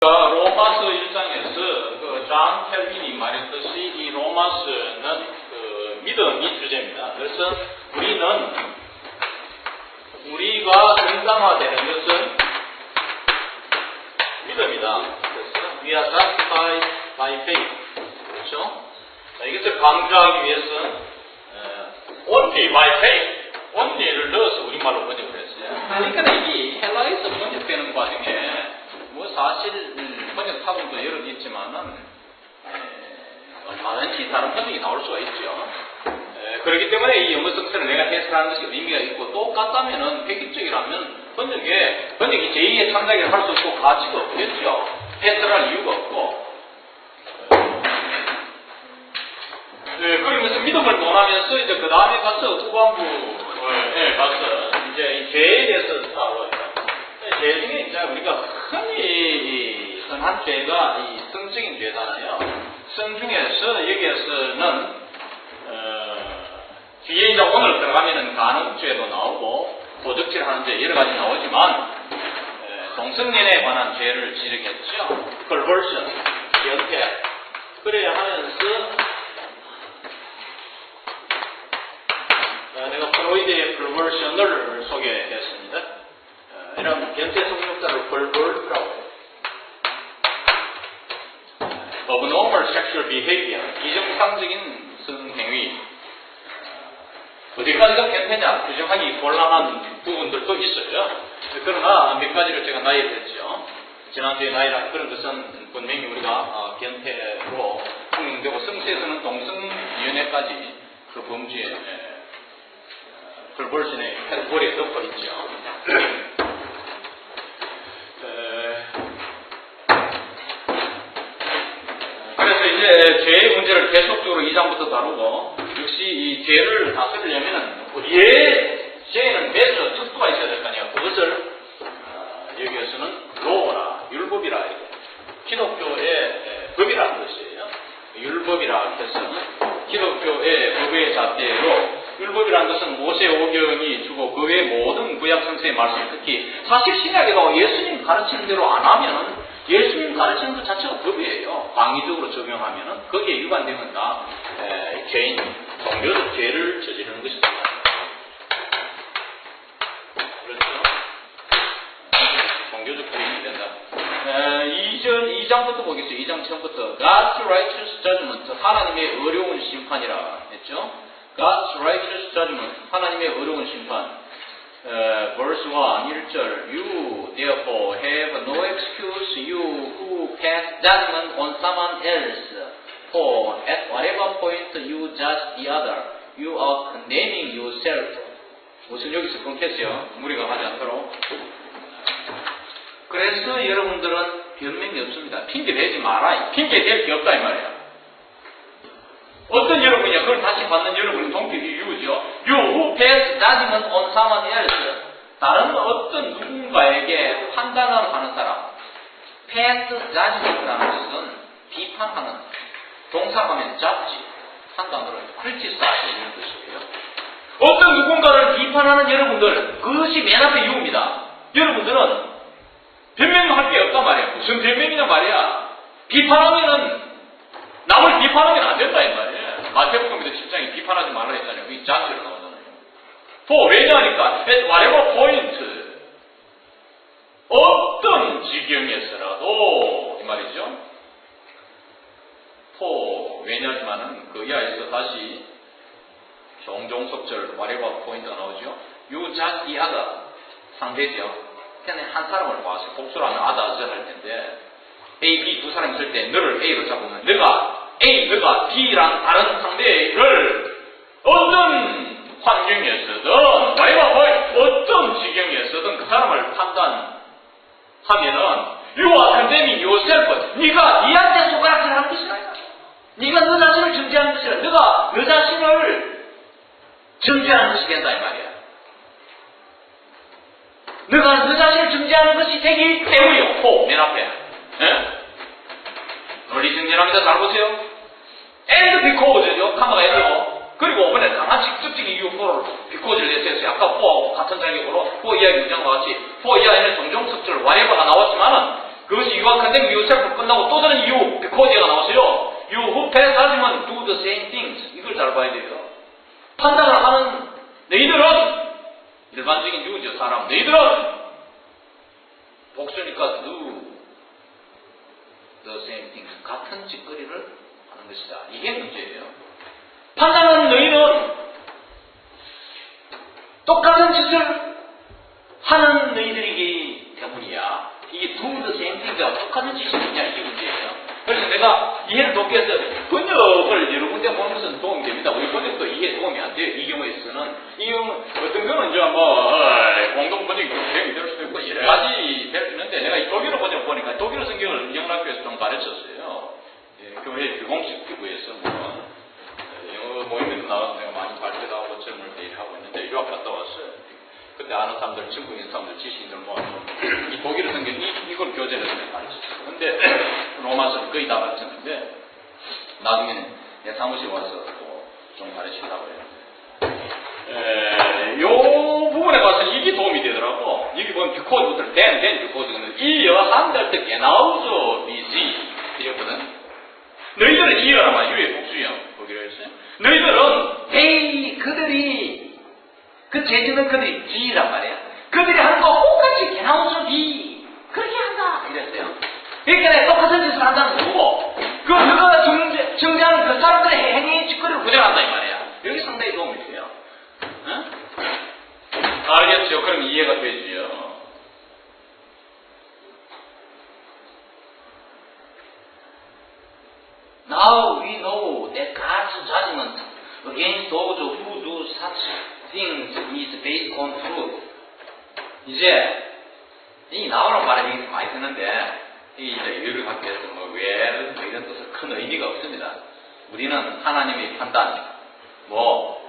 로마서 1장에서 존 켈빈이 말했듯이 이 로마서는 믿음이 주제입니다. 그래서 우리가 정상화되는 것은 믿음이다. 그래서 we are justified by faith. 그렇죠? 자, 이것을 강조하기 위해서는 only by faith, only를 넣어서 우리말로 번역을 했어요. 그러니까 이 헬라에서 번역되는 과정에 사실 번역탑은 여러 개 있지만은 얼마든지 다른 번역이 나올 수가 있죠. 그렇기 때문에 이 영어 성체를 내가 해석하는 것이 의미가 있고, 똑같다면은 획일적이라면 번역이 제2의 창작을 할 수 없고 가치가 없겠죠. 해석할 이유가 없고. 그러면서 믿음을 논하면서 이제 그 다음에 가서 후반부에 가서 이제 죄에 대해서 다루었죠. 죄 중에 이제 우리가 흔히 선한 죄가 이 성적인 죄잖아요. 성 중에서 여기에서는 뒤에 이제 오늘 들어가면은 간음죄도 나오고 도적질하는 죄 여러 가지 나오지만 동성연애에 관한 죄를 지르겠죠. perversion, 연태. 그래야 하면서 내가 프로이드의 perversion을 소개했습니다. 이런 변태 성욕자를 pervert라고 해요. abnormal sexual behavior, 이정상적인 성행위. 어디까지가 변태냐 규정하기 곤란한 부분들도 있어요. 그러나 몇 가지를 제가 나열했죠. 지난주에 나열한 그런 것은 분명히 우리가 변태로 형용되고, 성서에서는 동성연애까지 그 범죄에 perversion의 카테고리에 덮어 있죠. 그래서 이제 죄의 문제를 계속적으로 2장부터 다루고, 역시 이 죄를 다스리려면은 우리의 죄에는 매서 특수가 있어야 될 거 아니에요. 그것을 여기에서는 로라, 율법이라 해요. 기독교의 법이라는 것이에요. 율법이라 해서 기독교의 법의 잣대로, 율법이라는 것은 모세오경이 주고 그 외의 모든 구약 성서의 말씀, 특히 사실 신약에도 예수님 가르치는 대로 안 하면은 예수님 가르치는 것 자체가 법이에요. 광의적으로 적용하면은 거기에 위반되면 다 죄인, 종교적 죄를 저지르는 것입니다. 그렇죠? 종교적 죄인이 된다. 2장부터 보겠습니다. 2장 처음부터 God's righteous judgment, 하나님의 어려운 심판이라 했죠. God's righteous judgment, 하나님의 어려운 심판. verse 1, 1절 You therefore have no excuse, you who pass judgment on someone else. For at whatever point you judge the other, you are condemning yourself. 우선 여기서 끊겠어요. 무리가 가지 않도록. 그래서 여러분들은 변명이 없습니다. 핑계 대지 마라. 핑계 댈 게 없다 이 말이야. 어떤 여러분이야? 그걸 다시 받는 여러분이 동격이 유죠. You who pass judgment on someone else. 다른 어떤 누군가에게 판단을 하는 사람. pass judgment라는 것은 비판하는, 동사하면 judge, 판단으로 criticize는 것이에요. 어떤 누군가를 비판하는 여러분들, 그것이 맨 앞에 이유입니다. 여러분들은 변명할 게 없단 말이야. 무슨 변명이냐 말이야. 비판하면은 남을 비판하면 안 된다 이 말이에요. 마태복음에도 10장에 비판하지 말라 했잖아요. 이 자체로 나오잖아요. 왜냐하니까 at whatever point, 어떤 지경에서라도 이 말이죠. 왜냐지만은 그 이하에서 다시 종종속절 whatever point가 나오죠. You judge the other, 상대죠. 그냥 한 사람을 봐서 복수를 하면 other 할 텐데, A, B 두 사람 있을 때 너를 A로 잡으면 너가 B랑 다른 상대를 어떤 환경에서든 어떤 지경에서든 그 사람을 판단하면은 You are condemning yourself. 네가 니한테 손가락질 하는 것이 아니야. 네가 너 자신을 정죄하는 것이 아니라 너가 너 자신을 정죄하는 것이 된다 이 말이야. 너가 너 자신을 정죄하는 것이 되기 때문이요. 맨 앞에. 논리 정진합니다. 잘 보세요. and because죠. 카마가 N이고. 그리고 이번에 강한 직접적인 이유 for because를 내세웠어요. 아까 for하고 같은 장격으로 for 이하의 문장과 같이 for 이하에는 종종 습절 whatever가 나왔지만은 그것이 you are condemned yourself 끝나고 또 다른 you, because가 나오세요. You who pass judgment do the same things. 이걸 잘 봐야 돼요. 판단을 하는 너희들은 일반적인 유죠, 사람. 너희들은 복수니까 do the same things. 같은 짓거리를 하는 것이다. 이게 문제예요. 판단하는 너희는 똑같은 짓을 하는 너희들이기 때문이야. 이게 do the same things가 똑같은 짓이 있냐 이게 문제예요. 그래서 내가 이해를 돕기 위해서 번역을 여러 군데 보는 것은 도움이 됩니다. 우리 번역도 이해 도움이 안 돼요. 이 경우에서는. 이 경우 어떤 경우는 이제 공동 번역이 도움이 될 수도 있고 여러 가지 될 수 있는데 내가 이 독일어 번역 보니까 독일어 성경을 영락교에서 좀 가르쳤어요. 예, 교회 비공식 기구에서 영어 모임에도 나와서 내가 많이 발표도 하고 젊을 때 일하고 있는데 유학 갔다 왔어요. 그때 아는 사람들, 친구 있는 사람들, 지식인들 모아서 이 독일어 성경 이걸 교재를 가르쳤어요. 근데 로마서는 거의 다 가르쳤는데 나중에는 내 사무실에 와서 또 좀 가르치려고 해요. 요 부분에 가서는 이게 도움이 되더라고. 여기 보면 비코드부터 된 비코드는 이 여한들 때 게나우즈 비지 이랬거든. 너희들은 이어라 말 유의 복수형 거기로 했어요. 너희들은 그들이 그 죄짓는 그들이 지란 말이야. 그들이 하는 거 똑같이 게나우즈 비 그렇게 한다 이랬어요. 그러니까 똑같은 짓을 한다는 거고 그가 정죄하는 그 사람들의 행위 짓거리를 부정한다 이 말이야. 여기 상당히 도움이 돼요. 응? 알겠죠? 그럼 이해가 되지요. Now we know that God's judgment against those who do such things is based on truth. 이제 이 나오는 말에 여기서 많이 쓰는데 이 이제 유를 갖기 위해서 왜 이런 뜻은 큰 의미가 없습니다. 우리는 하나님의 판단,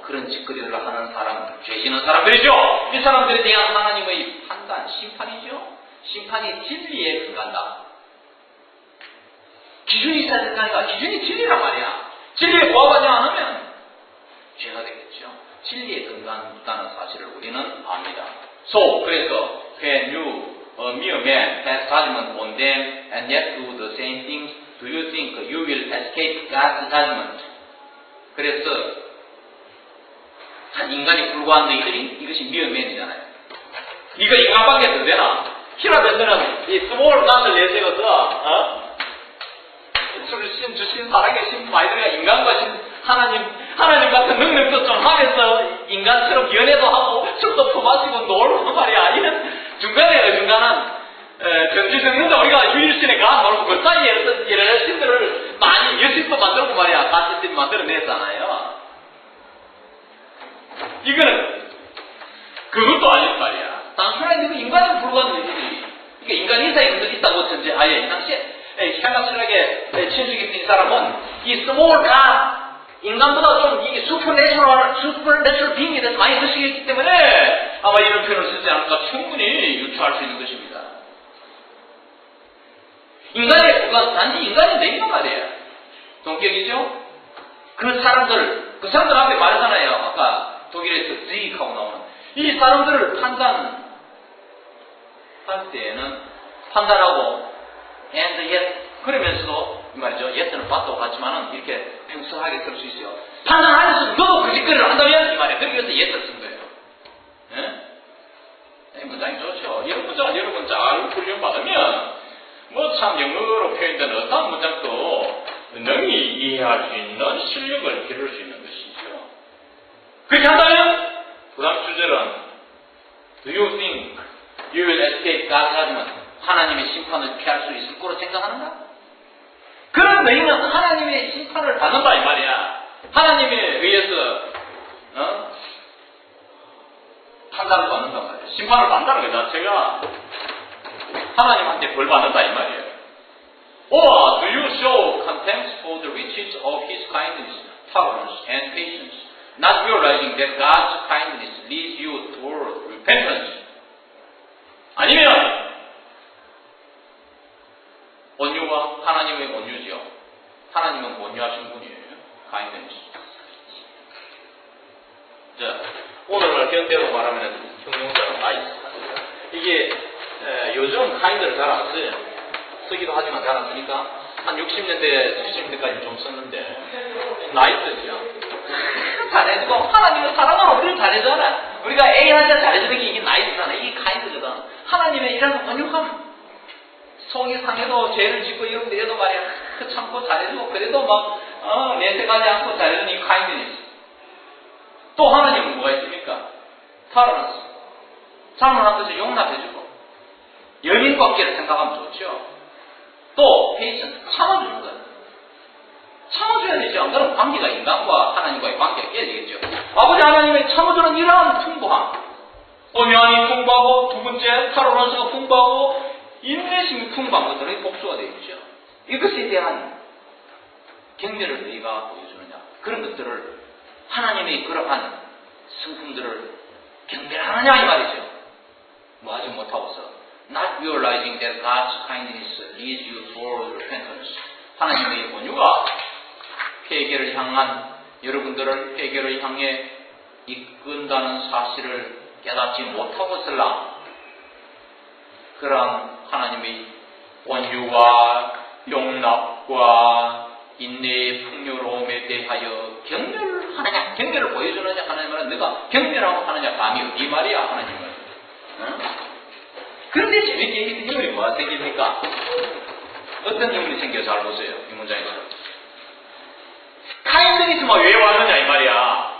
그런 짓거리를 하는 사람, 죄 지는 사람들이죠. 이 사람들에 대한 하나님의 판단, 심판이죠. 심판이 진리에 근간다. 기준이 있어야 될 거 아니까 기준이 진리란 말이야. 진리에 부합하지 않으면 죄가 되겠죠. 진리에 근간다는 사실을 우리는 압니다. 그래서 when you a mere man has judgment on them and yet do the same things, do you think you will escape God's judgment? 그래서 한 인간이 불과한 너희들이 이것이 mere man이잖아요. 이거 인간밖에 더 되나? 히라베드는 이 스몰 갓을 내세워서 주신 사랑의 신 아이들과 인간과 하나님 같은 능력도 좀 하면서 인간처럼 연애도 하고 술도 퍼마시고 놀고 말이야. 이런 중간에 중간한 전지성능자 우리가 유일신에 가 놀고 그 사이에 어떤 여러 신들을 많이 여신도 만들고 말이야. 가시신 만들어냈잖아요. 이거는 그것도 아닌 말이야. 단순하게 인간에 불과한 일들이 그러니까 인간 인사에 있다고 전제하에 이 당시에 현실하게 친숙 있는 이 사람은 이 스몰가 인간보다 좀 이 슈퍼내추럴 빙에 대해서 많이 드시기 때문에 아마 이런 표현을 쓰지 않을까 충분히 유추할 수 있는 것입니다. 인간의 불과 단지 인간이 내있는 말이에요. 동격이죠? 그 사람들 앞에 말했잖아요. 아까 독일에서 지익하고 나오는 이 사람들을 판단할 때에는 판단하고 and yet 그러면서도 이 말이죠. yet는 봤다고 같지만은 이렇게 평소하게 쓸 수 있어요. 판단하면서 너도 그 짓거리를 한다면 이 말이에요. 그래서 yet를 쓴 거예요. 예? 문장이 좋죠. 이런 문장을 여러분 잘 훈련 받으면 참 영어로 표현된 어떤 문장도 능히 이해할 수 있는 실력을 기를 수 있는 것이죠. 그렇게 한다면 그 다음 주제는 Do you think you will escape God's judgment? 하나님의 심판을 피할 수 있을 거로 생각하는가? 그럼 너희는 하나님의 심판을 받는다 이 말이야. 하나님에 의해서 판단을 받는단 말이야. 심판을 받는다는 것 자체가 하나님한테 벌 받는다 이 말이에요. Or do you show contempt for the riches of His kindness, tolerance, and patience, not realizing that God's kindness leads you toward repentance? 아니면 온유와 하나님의 온유지요. 하나님은 온유하신 분이에요. kindness. 자, 오늘날 현대로 말하면 형용사가 nice. 이게 요즘 kind를 잘 안 써요. 쓰기도 하지만 잘 안 쓰니까 한 60년대, 70년대까지 좀 썼는데 나이스죠. 잘해주고 하나님은 사랑하면 우리를 잘해줘라. 우리가 A한테 잘해주는 게 이게 나이스잖아. 이게 카인드거든. 하나님의 이런 온유함. 속이 상해도 죄를 짓고 이런 데도 말이야 참고 잘해주고 그래도 막 내색하지 않고 잘해주는 이 카인드니스. 또 하나님은 뭐가 있습니까? 타르너스. 잘못한 것을 용납해주고 여민관계를 생각하면 좋죠. 또 페이션스. 참아주는 거예요. 참아줘야 되죠. 안 그러면 관계가 인간과 하나님과의 관계가 깨지겠죠. 아버지 하나님의 참아주는 이러한 풍부함. 온유함이 풍부하고 두 번째 타르너스가 풍부하고 인내심이 풍부한 것들의 복수가 되어 있죠. 이것에 대한 경멸을 너희가 보여주느냐. 그런 것들을 하나님의 그러한 성품들을 경멸하느냐 이 말이죠. 뭐 하지 못하고서 not realizing that God's kindness leads you toward repentance. 하나님의 온유가 회개를 향한 여러분들을 회개를 향해 이끈다는 사실을 깨닫지 못하고서라 그런 하나님의 온유와 용납과 인내의 풍요로움에 대하여 경멸하느냐, 경멸을 보여주느냐 하나님은 내가 경멸하고 하느냐 감이 어디 말이야 하나님은. 응? 그런데 재밌게 이 인물이 뭐가 생깁니까? 어떤 인물이 생겨 잘 보세요. 이 문장에서 카인드니스가 왜 왔느냐 이 말이야.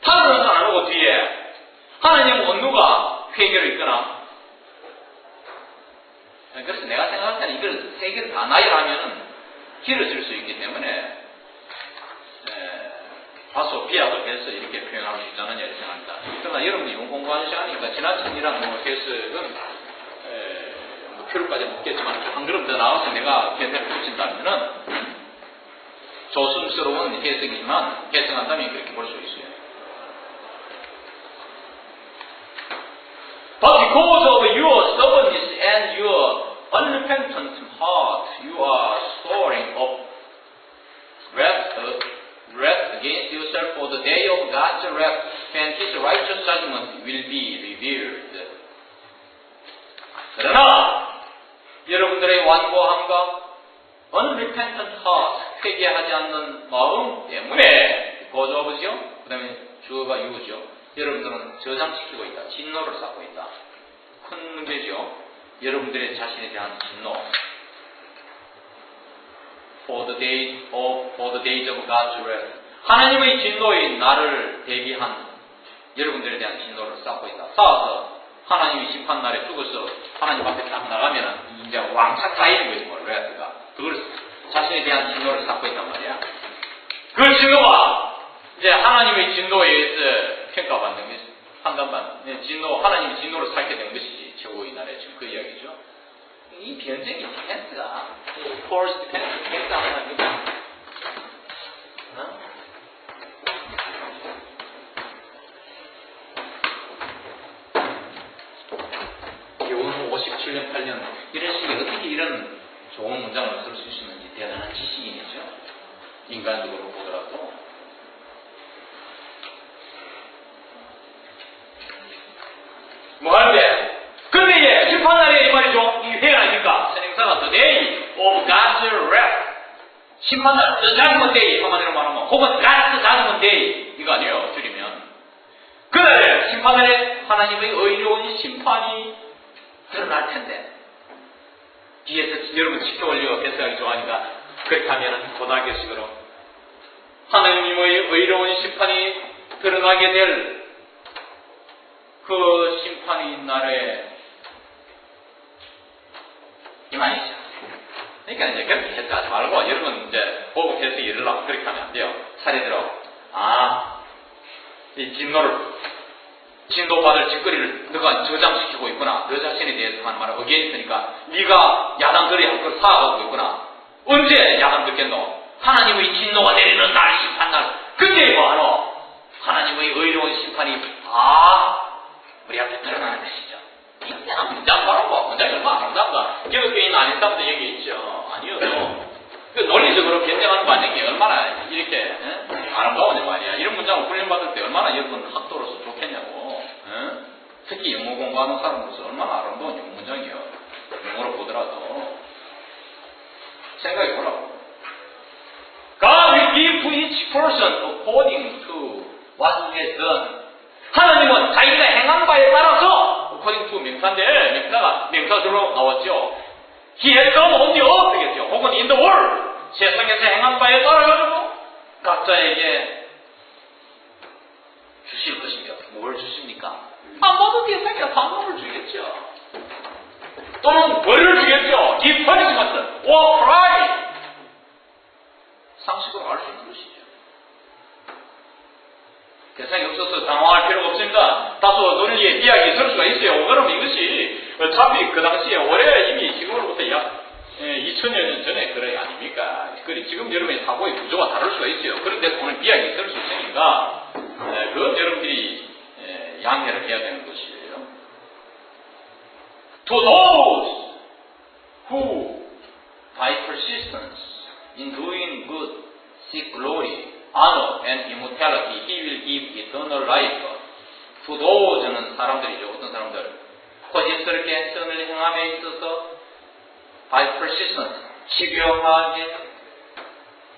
타르는 안 오고 뒤에 하나님은 온누가 회개를 이끄나. 그래서 내가 생각할 때는 이걸 세 개를 다 나열하면은 길어질 수 있기 때문에 다소 비약을 해서 이렇게 표현할 수 있다는 얘기를 생각합니다. 그러나 여러분이 이용 공부하는 시간이니까 지나친이라는 해석은 표를까지 묻겠지만 한 그릇 더 나와서 내가 개세를 붙인다면은 조심스러운 해석이지만 해석한다면 그렇게 볼 수 있어요. But because of your stubbornness and your unrepentant heart, you are storing up wrath against yourself for the day of God's wrath, when His righteous judgment will be revealed. 그러나 여러분들의 완고함과 unrepentant heart, 회개하지 않는 마음 때문에 because of죠. 그 다음에 주어가 you죠. 여러분들은 저장시키고 있다. 진노를 쌓고 있다. 큰 문제죠. 여러분들의 자신에 대한 진노. For the days of God's wrath. 하나님의 진노의 날을 대비한 여러분들에 대한 진노를 쌓고 있다. 쌓아서 하나님이 심판 날에 죽어서 하나님 앞에 딱 나가면은 이제 왕창 쌓이는 거지 뭐 wrath가. 그걸 자신에 대한 진노를 쌓고 있단 말이야. 그 진노가 이제 하나님의 진노에 의해서 평가받는 것이 판단받는 진노, 하나님이 진노를 쌓게 된 것이지 최고의 날에 지금 그 이야기죠. 이 변쟁이 디펜스가 force defense 디펜스 아닙니까? 요는 57년, 8년 이런 식의 어떻게 이런 좋은 문장을 쓸 수 있었는지 대단한 지식인이죠. 인간적으로 보더라도. 뭐 하는데? 근데 이제 심판날에 이 말이죠. 이게 회가 아닙니까? 선행사가 the day of God's wrath. 심판날, the judgment day 한마디로 말하면 혹은 God's judgment day 이거 아니에요. 줄이면. 그날에 심판날에 하나님의 의로운 심판이 드러날 텐데 뒤에서 여러분 지켜올려 해석하기 좋아하니까 그렇다면 고등학교식으로 하나님의 의로운 심판이 드러나게 될 그 심판의 날에 이만이죠. 그러니까 이제 그렇게 해석하지 말고 여러분 이제 보고 해석이 이르려고 그렇게 하면 안 돼요. 차례대로 이 진노받을 짓거리를 너가 저장시키고 있구나. 너 자신에 대해서 하는 말을 어게인스니까 네가 야단들이 할 걸 사가고 있구나. 언제 야단 듣겠노? 하나님의 진노가 내리는 날, 심판날. 그때 뭐하노? 하나님의 의로운 심판이 우리 앞에 드러나는 것이죠. 이거 문장 바라고 문장이 얼마나 아름다운가. 기독교인 아닌 사람도 얘기했죠. 아니요. 그 논리적으로 변경하는 거 아닌 게 얼마나 이렇게 아름다운 말이야. 이런 문장을 훈련받을 때 얼마나 여러분 학도로서 좋겠냐고. 특히 영어 공부하는 사람으로서 얼마나 아름다운 영어 문장이에요. 영어로 보더라도. 생각해 보라고. God will give to each person according to what he has done. 하나님은 자기가 행한 바에 따라서 according to 명사인데 명사가 명사절로 나왔죠. He has done on the earth 되겠죠. 혹은 in the world. 세상에서 행한 바에 따라가지고 각자에게 주실 것이며 뭘 주십니까? 아무도 세상에 상급을 주겠죠. 또는 벌을 주겠죠. Give punishment or cry. 상식으로 알 수 있는 것이죠. 세상에 없어서 당황할 필요가 없습니다. 다소 논리의 비약이 있을 수가 있어요. 그럼 이것이 어차피 그 당시에 올해 이미 지금으로부터 약 2000여 년 전에 그래 아닙니까? 지금 여러분의 사고의 구조가 다를 수가 있어요. 그런데 오늘 비약이 있을 수 있으니까 그건 여러분들이 양해를 해야 되는 것이에요. To those who by persistence in doing good seek glory, honor, and immortality, he will give eternal life. To those는 사람들이죠. 어떤 사람들? 거짓스럽게 선을 행함에 있어서 by persistence, 집요하게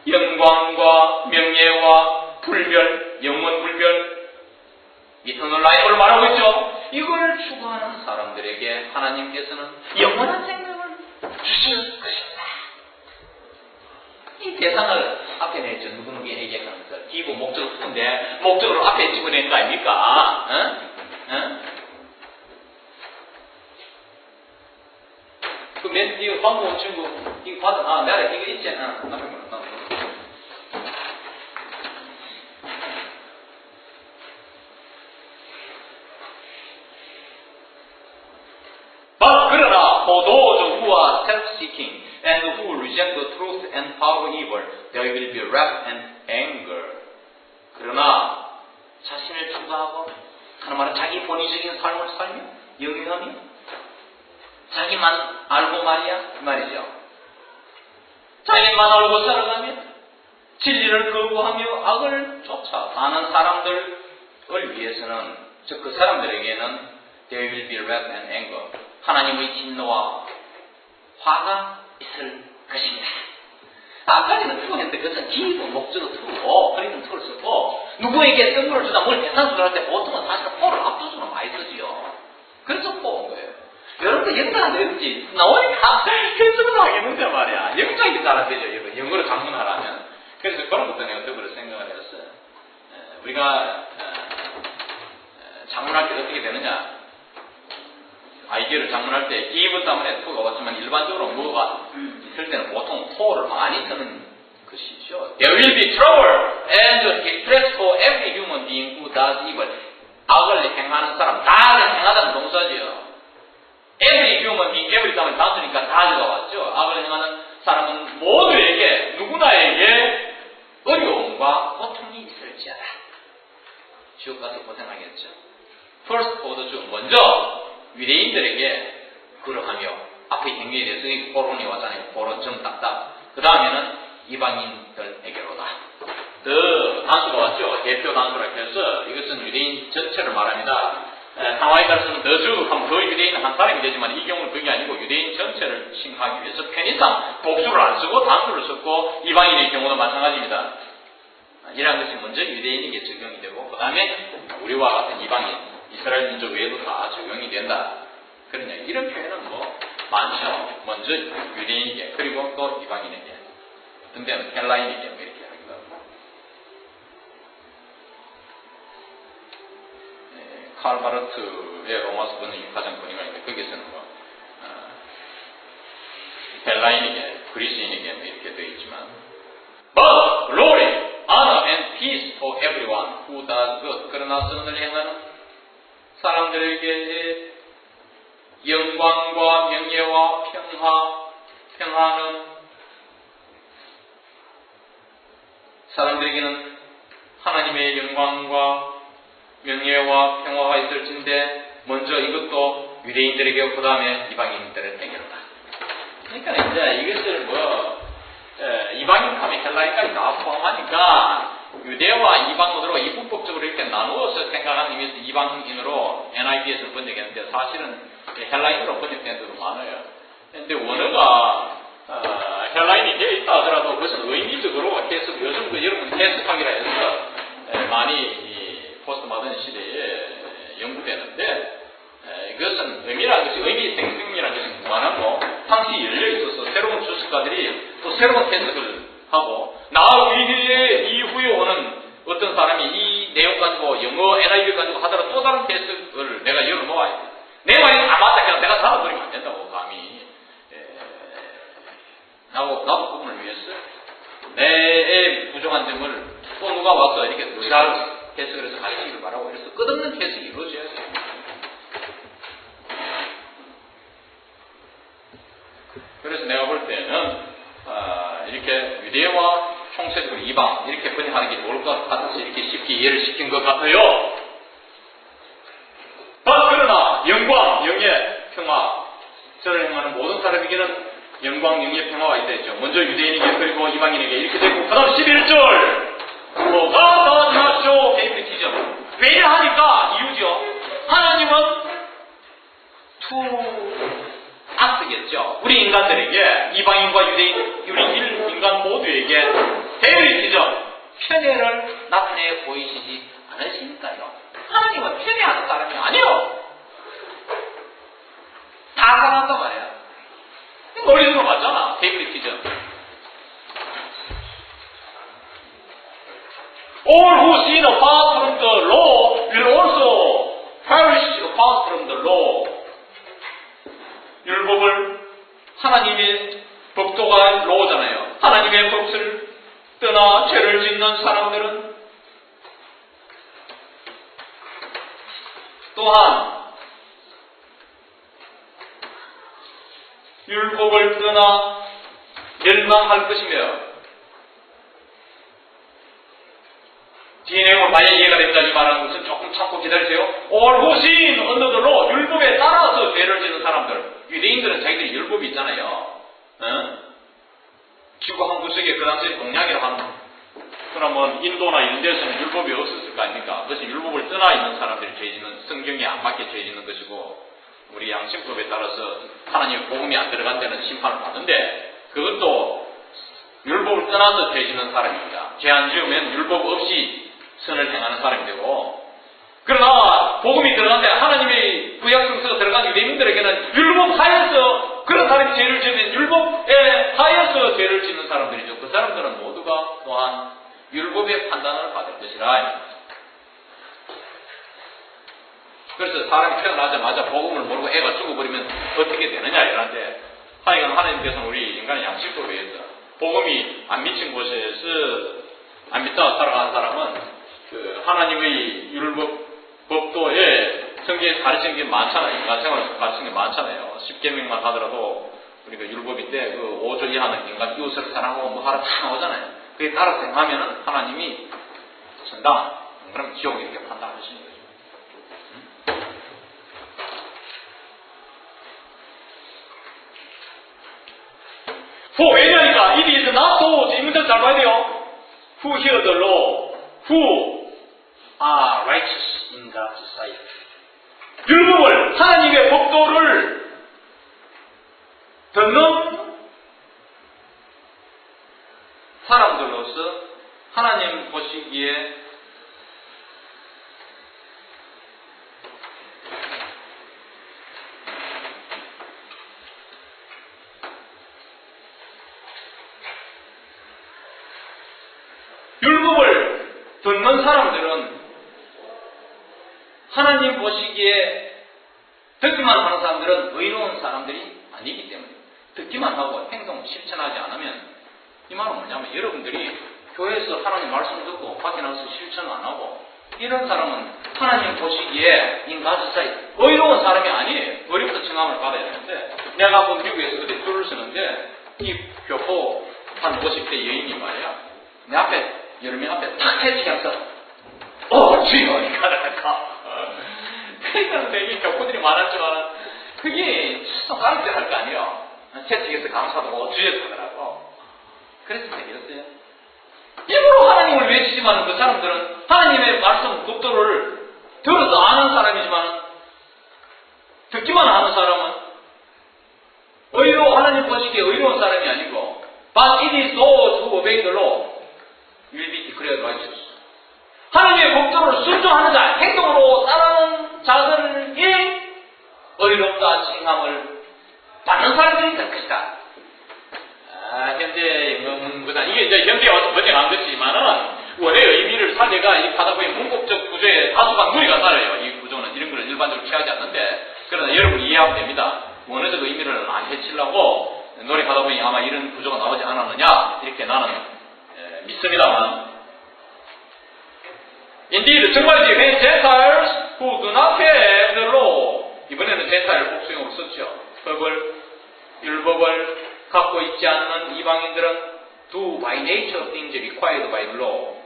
영광과 명예와 불멸, 영원 불멸, eternal life를 말하고 있죠. 이걸 추구하는 사람들에게 하나님께서는 영원한 생명을 주실 것입니다. 이 대상을 앞에 내죠. 누구누구에게 하면서 기고 목적을 푸는데 목적으로 앞에 집어낸 거 아닙니까? 그 맨 뒤에 방금 온 친구 이거 받아. 내가 이거 있잖아. 그러나 for those who are self-seeking and who reject the truth and follow evil, there will be wrath and anger. 그러나 자신을 추구하고 하는 말은 자기 본의적인 삶을 살며 영위하며 자기만 알고 말이야 그 말이죠. 자기만 알고 살아가며 진리를 거부하며 악을 쫓아가는 사람들을 위해서는 즉 그 사람들에게는 there will be wrath and anger. 하나님의 진노와 화가 있을 것입니다. 아까는 투했는데 그것은 기본 목적으로 투고 그리는 투를 쓰고 누구에게 선물을 주다 뭘 대상수를 할 때 보통은 사실은 포를 앞두수로 많이 쓰지요. 그래서 포온 거예요. 여러분들 영장 안 되는지 나오니까 해석을 하겠는데 말이야. 영장이 잘 안 되죠. 여러분 영어로 장문하라면. 그래서 그런 것도 내가 더불어 생각을 했어요. 우리가 장문할 때 어떻게 되느냐. 아이디어를 장문할 때 give 때문에 to가 왔지만 일반적으로 뭐가 있을 때는 보통 to를 많이 쓰는 것이죠. There will be trouble and distress for every human being who does evil. 악을 행하는 사람, 다를 행하다는 동사지요. Every human being, every 때문에 단수니까 다가 왔죠. 악을 행하는 사람은 모두에게, 누구나에게 어려움과 고통이 있을지어다. 지옥 가서 고생하겠죠. First order 중 먼저 유대인들에게 그러하며 앞에 행위에 대해서 포론이 왔잖아요. 포론 정 딱딱. 그 다음에는 이방인들에게로다. 더 단수가 왔죠. 대표 단수라 해서 이것은 유대인 전체를 말합니다. 상황에 따라서는 더 적극하면 더 유대인 한 사람이 되지만 이 경우는 그게 아니고 유대인 전체를 칭하기 위해서 편의상 복수를 안 쓰고 단수를 썼고 이방인의 경우도 마찬가지입니다. 이러한 것이 먼저 유대인에게 적용이 되고 그 다음에 우리와 같은 이방인 이스라엘 민족 외에도 다 적용이 된다. 그러냐 이런 표현은 뭐 많죠. 먼저 유대인에게 그리고 또 이방인에게 근데는 헬라인에게 뭐 이렇게 하기도 하고 칼바르트의 로마서 번역이 가장 번역하는데 거기서는 뭐 헬라인에게 그리스인에게 뭐 이렇게 되어 있지만 But glory, honor and peace for everyone who does good. 그러나 선을 행하는 사람들에게 영광과 명예와 평화는 사람들에게는 하나님의 영광과 명예와 평화가 있을진데 먼저 이것도 유대인들에게 그 다음에 이방인들에게로다. 그러니까 이제 이것을 이방인 하면 헬라인까지 다 포함하니까 유대와 이방으로 이분법적으로 이렇게 나누어서 생각하는 의미에서 이방인으로 NIV에서 번역했는데 사실은 헬라인으로 번역된 데도 많아요. 근데 원어가 헬라인이 되어 있다 하더라도 그것은 의미적으로 해석, 요즘 여러분 해석하기라 해서 많이 이 포스트 모던 시대에 연구되는데 이것은 의미라는 것이 의미 생성이라는 것이 무한하고 당시 열려 있어서 새로운 주석가들이 또 새로운 해석을 하고 이후에 오는 어떤 사람이 이 내용 가지고 영어 NIV 가지고 하더라도 또 다른 해석을 내가 열어놓아야 돼. 내 말이 다 맞다 그냥 내가 살아버리면 안 된다고 감히. 나도 그분을 위해서 내의 부족한 점을 또 누가 와서 이렇게 의사를 해석을 해서 가르치기를 바라고 그래서 끝없는 해석이 이루어져야 돼요. 그래서 내가 볼 때는 이렇게 유대와 총체적으로 이방 이렇게 번역하는 게 좋을 것 같아서 이렇게 쉽게 이해를 시킨 것 같아요. 그러나 영광, 영예, 평화 저를 행하는 모든 사람에게는 영광, 영예, 평화가 있다 했죠. 먼저 유대인에게 그리고 이방인에게 이렇게 되고 그 다음 11절 뭐가 더 나쇼 페이브리티즘 왜 하니까 이유죠. 하나님은 악쓰겠죠. 우리 인간들에게 이방인과 유대인 우리 인간 모두에게 페이브리티즘 편애를 나타내 보이시지 않으시니까요. 하나님은 편애하는 사람이 아니에요. 다 사랑한단 말이야. 머리로 맞잖아. 페이브리티즘. All who sin apart from the law will also perish apart from the law. 율법을 하나님의 법도가 로잖아요. 하나님의 법을 떠나 죄를 짓는 사람들은 또한 율법을 떠나 멸망할 것이며 뒤에 내용을 만약 이해가 됩니다. 이 말하는 것은 조금 참고 기다리세요. All who sin under the law 율법에 따라서 죄를 짓는 사람들 유대인들은 자기들이 율법이 있잖아요. 지구 한 구석에 그 당시에 동양이라 하는 그러면 인도나 이런 데서는 율법이 없었을 거 아닙니까? 그것이 율법을 떠나 있는 사람들이 죄 짓는 성경에 안 맞게 죄 짓는 것이고 우리 양심법에 따라서 하나님의 복음이 안 들어간 데는 심판을 받는데 그것도 율법을 떠나서 죄 짓는 사람입니다. 죄 안 지으면 율법 없이 선을 행하는 사람이 되고 그러나 복음이 들어간데 하나님의 구약 성서가 들어간 유대인들에게는 율법 하에서 그런 사람이 죄를 지으면 율법에 하에서 죄를 짓는 사람들이죠. 그 사람들은 모두가 또한 율법의 판단을 받을 것이라. 그래서 사람이 태어나자마자 복음을 모르고 애가 죽어버리면 어떻게 되느냐 이러는데 하여간 하나님께서는 우리 인간의 양심법에 의해서 복음이 안 미친 곳에서 안 믿다 살아가는 사람은 그 하나님의 율법 법도에 성경에서 가르치는 게 많잖아요. 인간생활에서 가르치는 게 많잖아요. 10계명만 하더라도 우리가 율법인데 그 5조 이하는 인간 이웃을 사랑하고 뭐 하라 다 나오잖아요. 그게 따라서 행하면 하나님이 천당 그럼 지옥 이렇게 판단하시는 거죠. 왜냐니까 it is not so. 이 문장 잘 봐야 돼요. Who hear the law, who are righteous in God's sight. 율법을 하나님의 법도를 듣는 사람들로서 하나님 보시기에 율법을 듣는 사람들은 하나님 보시기에 듣기만 하는 사람들은 의로운 사람들이 아니기 때문에 듣기만 하고 행동 실천하지 않으면 이 말은 뭐냐면 여러분들이 교회에서 하나님 말씀 듣고 밖에 나가서 실천 안 하고 이런 사람은 하나님 보시기에 인가스사이 의로운 사람이 아니에요. 의롭다 칭함을 받아야 되는데 내가 한번 미국에서 그때 줄을 서는데 이 교포 한 50대 여인이 말이야 내 앞에 여름이 앞에 탁 해치면서 주여 이거 하다가 그러니까 되게 교포들이 많았지만 그게 좀 가르쳐야 할 거 아니에요. 채찍에서 감사하고 주여 하더라고. 그랬으면 되겠어요. 일부러 하나님을 외치지만 그 사람들은 하나님의 말씀 법도를 들어서 아는 사람이지만 듣기만 하는 사람은 하나님 보시기에 의로운 사람이 아니고 but it is so to obey the law will be declared righteous. 하나님의 법도를 순종하는 자, 행동으로 따르는 자들이 의롭다 칭함을 받는 사람들이 될 것이다. 현재 영문보다 이게 이제 현대에 와서 번역한 것이지만은 원래 의미를 살려가 이 바다부의 문법적 구조에 다수가 무리가 따라요. 이 구조는 이런 걸 일반적으로 취하지 않는데 그러나 여러분이 이해하면 됩니다. 원어적 의미를 안 해치려고 노래 가다 보니 아마 이런 구조가 나오지 않았느냐 이렇게 나는 믿습니다만 Indeed, 정말이지 when Gentiles who do not have the law 이번에는 Gentile 복수용으로 썼죠. 율법을 갖고 있지 않는 이방인들은 do by nature things required by the law.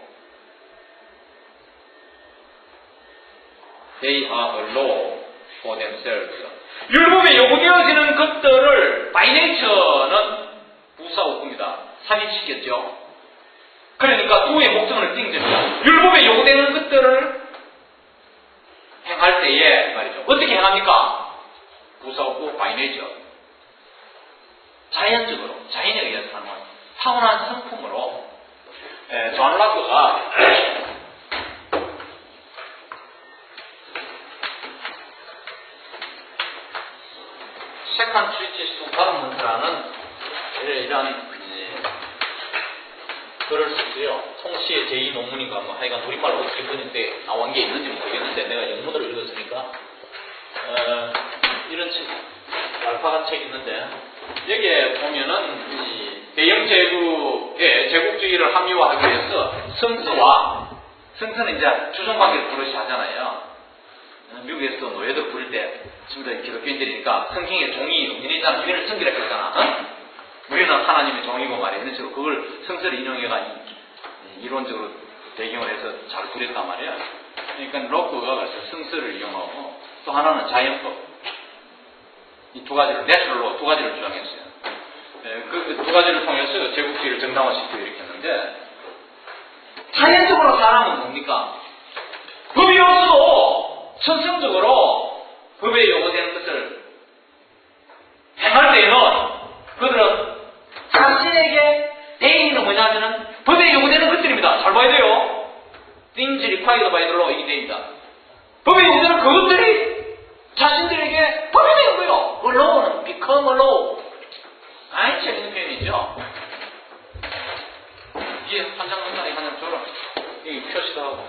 They are a law for themselves. 율법에 요구되어지는 것들을 by nature는 부사어구입니다. 삽입시켰죠. 그러니까 do의 목적어는 띵점이다. 율법에 요구되는 것들을 행할 때에 말이죠. 어떻게 행합니까? 부사어구 by nature. 자연적으로, 자연에 의해서 하는 거예요. 타고난 성품으로 존 락커가 세컨 트리티스 투 가르먼트라는 이런 글을 썼어요. 통시의 제2 논문인가 뭐 하여간 우리말로 어떻게 번역돼 나온 게 있는지 모르겠는데 내가 영문으로 읽었으니까 이런 책 알파간 책이 있는데 여기에 보면은 이 대영 제국의 제국주의를 합리화하기 위해서 성서는 이제 주종관계를 부르시 하잖아요. 미국에서 노예들 부릴 때 전부 다 기독교인들이니까 성경의 종이 은인이잖아. 우리는 정결하게 했잖아. 우리는 하나님의 종이고 말이야. 이런 식으로 그걸 성서를 인용해가 이론적으로 배경을 해서 잘 그렸단 말이야. 그러니까 로크가 그래서 성서를 이용하고 또 하나는 자연법. 이 두 가지를, 내추럴로 두 가지를 주장했어요. 그 두 가지를 통해서 제국주의를 정당화시키고 이렇게 했는데 자연적으로 사람은 뭡니까? 법이 없어도 천성적으로 법에 요구되는 것을 행할 때에는 그들은 자신에게 대인은 뭐냐면은 법에 요구되는 것들입니다. 잘 봐야 돼요. Things required by the law 이게 됩니다. 법에 요구되는 그것들이 자신들에게 법이 되는 거예요. A law는 become a law. 아이 재밌는 표현이죠. 이게 한 장 없나? 한 장 줘라. 여기 표시도 하고.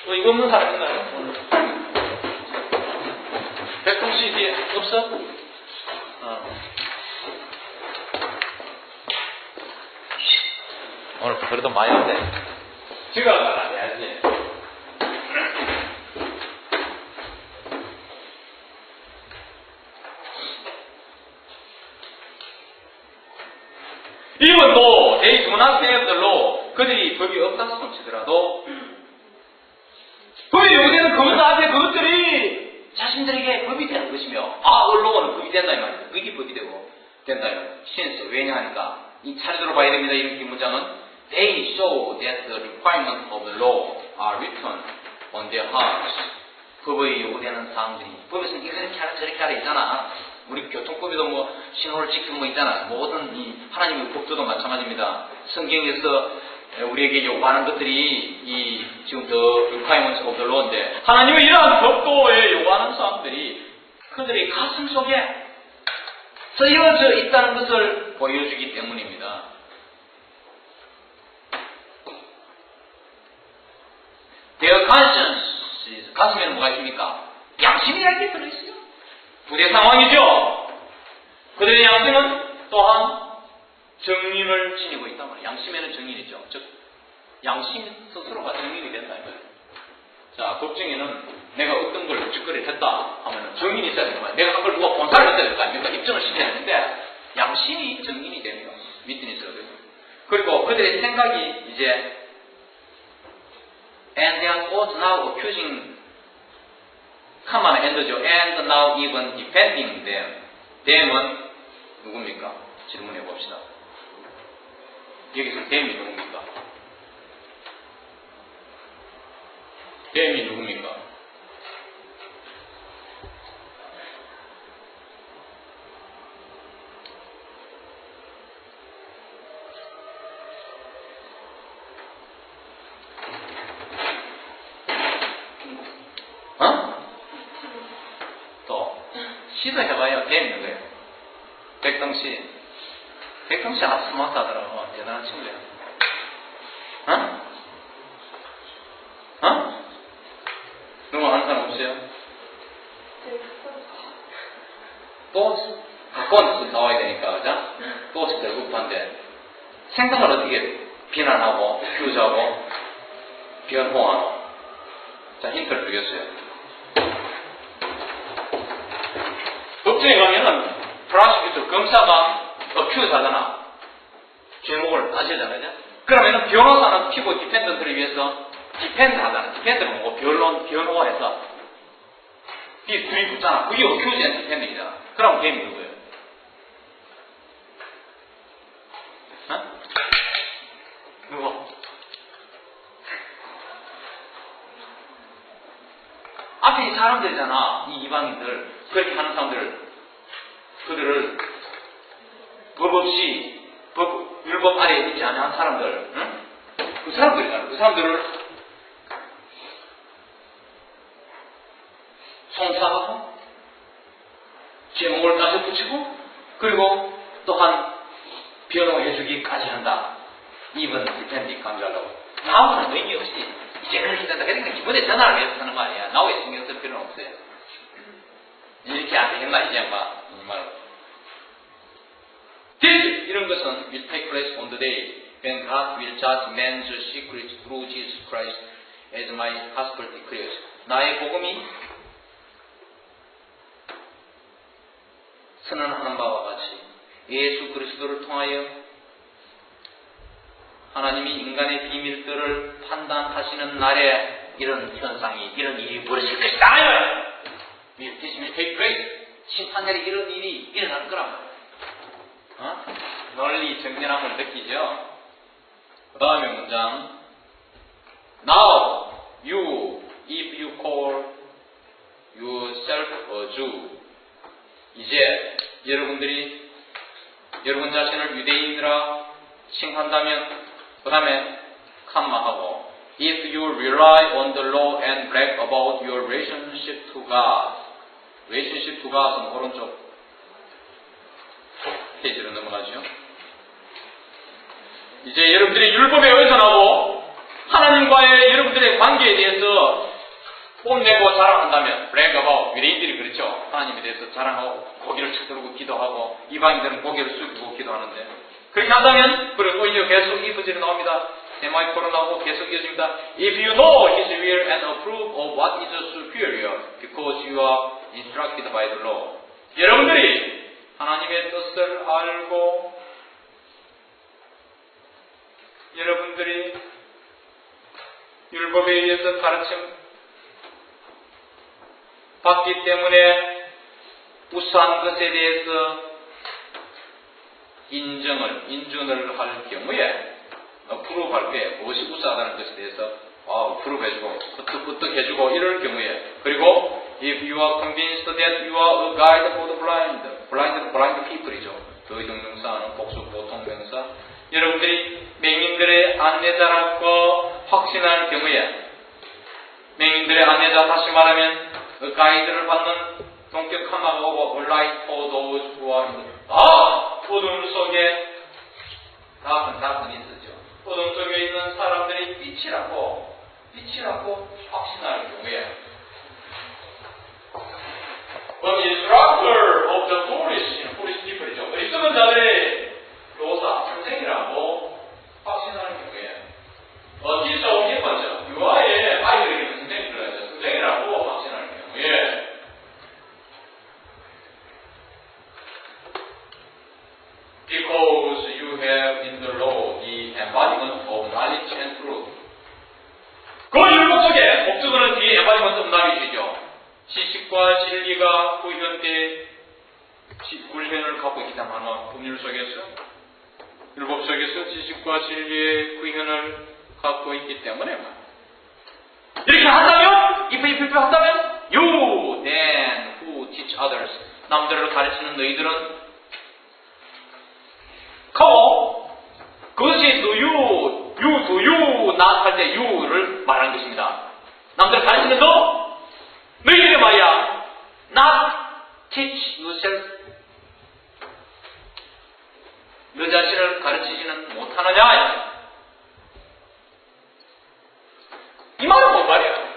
이거 없는 사람 있나요? 백동씨 뒤에 없어? 오늘 그래도 많이 왔네. 지각을 안 해야지. Even though they do not have the law, 그들이 법이 없다고 치더라도 법이 요구되는 그것 앞에 그것들이 자신들에게 법이 되는 것이며 언론은 법이 된다 이 말이에요. 그게 법이 되고 된다요. 신스 왜냐하니까 이 차례대로 봐야 됩니다. 이런 기문장은 They show that the requirements of the law are written on their hearts. 법의 요구되는 사항들이 법에서는 이렇게 하라 저렇게 하라 있잖아. 우리 교통법에도 뭐 신호를 지키는 거 있잖아. 모든 이 하나님의 법도도 마찬가지입니다. 성경에서 우리에게 요구하는 것들이 이 지금 the requirements of the law인데 하나님의 이러한 법도에 요구하는 사항들이 그들의 가슴 속에 쓰여져 있다는 것을 보여주기 때문입니다. Their conscience, 가슴에는 뭐가 있습니까? 양심이라는 게 들어있어요. 부대 상황이죠. 그들의 양심은 또한 정인을 지니고 있단 말이에요. 양심에는 정인이죠. 즉 양심 스스로가 정인이 된다 이 말이에요. 자, 법정에는 내가 어떤 걸 짓거리를 했다 하면 정인이 있어야 되는 거야. 내가 그걸 누가 본사를 했어야 될 거 아닙니까? 입증을 시켜야 되는데 양심이 정인이 됩니다. 위트니스거든요. 그리고 그들의 생각이 이제 and their thoughts now accusing 칸만 end죠. and now even defending them. them은 누굽니까? 질문해 봅시다. 여기서 them이 누굽니까? them이 누굽니까? 시도해봐요. 재밌는 거예요. 백동씨 아주 스마트하더라고. 대단한 친구야. 어? 어? 누구 아는 사람 없어요? 또 갖고 나와야 되니까, 그죠? 또 진짜 급한데 생각을 어떻게 비난하고 비우자고 변호하노? 자, 힌트를 주겠어요. 법정에 가면은 프라시큐터 검사가 어큐즈 하잖아. 죄목을 따지잖아요. 그러면은 변호사는 피고 디펜던트를 위해서 디펜드 하잖아. 디펜드는 뭐고 변호해서 둘이 붙잖아. 그게 어큐즈 앤 디펜딩이잖아. 그럼 게임이 누구예요? 어? 누구? 앞에 이 사람들이잖아. 이 이방인들. 그렇게 하는 사람들. 그들을 법 없이 율법 아래에 있지 않은 사람들. 응? 그 사람들이잖아. 그 사람들을 송사하고 제목을 따져 붙이고 그리고 또한 변호해주기까지 한다. 이번 디펜딩 강조하려고. 나하고는 의미 없이 이제 그렇게 된다. 그러니까 기본에 전화를 해서 하는 거 아니야. 나오에 신경 쓸 필요는 없어요. 이렇게 안 되겠나 이제 아마 이 말로. This 이런 것은 will take place on the day when God will judge man's secrets through Jesus Christ, as my gospel declares. 나의 복음이 선언하는 바와 같이 예수 그리스도를 통하여 하나님이 인간의 비밀들을 판단하시는 날에 이런 현상이, 이런 일이 벌어질 것이다. This will take place. 심판날에 이런 일이 일어날 거란 말이에요. 널리 정연함을 느끼죠? 그 다음에 문장. Now, you, if you call yourself a Jew. 이제 여러분들이 여러분 자신을 유대인이라 칭한다면 그 다음에 칸마하고 If you rely on the law and brag about your relationship to God. relationship to God은 오른쪽 페이지로 넘어가죠. 이제 여러분들이 율법에 의존하고 하나님과의 여러분들의 관계에 대해서 뽐내고 자랑한다면 brag about. 유대인들이 그렇죠. 하나님에 대해서 자랑하고 고개를 쳐들고 기도하고 이방인들은 고개를 숙이고 기도하는데 그렇게 한다면 그리고 또 이제 계속 이 부절이 나옵니다. 세마이콜로 나오고 계속 이어집니다. If you know His will and approve of what is superior because you are instructed by the law. 여러분들이 하나님의 뜻을 알고 여러분들이 율법에 의해서 가르침 받기 때문에 우수한 것에 대해서 인준을 할 경우에 프루브할 때 무엇이 우수하다는 것에 대해서 프루브해주고 끄떡끄떡 이럴 경우에 그리고 if you are convinced that you are a guide for the blind people이죠. 그 동명사는 복수 보통명사. 여러분들이 맹인들의 안내자라고 확신할 경우에 맹인들의 안내자 다시 말하면 그 가이드를 받는 동격 하나가 오고 light for those who are in 어둠 속에 다분히 쓰죠. 어둠 속에 있는 사람들이 빛이라고 확신할 경우에 But the instructor of the foolish people이죠. 어리석은 자들의 교사, 선생이라고 확신하는 경우에 teacher of infants, 유아의 아이들에게 선생이라고 확신하는 경우에 Because you have in the law the embodiment of knowledge and truth. 그 율법 속에 목적어는 뒤에 embodiment of knowledge이죠. 지식과 진리가 구현돼 굴현을 갖고 있기 때문에 법률 속에서 율법 속에서 지식과 진리의 구현을 갖고 있기 때문에 이렇게 한다면 if 한다면 you then who teach others 남들을 가르치는 너희들은 그것이 do you not 할 때 you를 말하는 것입니다. 남들을 가르치는 너희들이 말이야 not teach yourself. 너 자신을 가르치지는 못하느냐? 이 말은 뭔 말이야?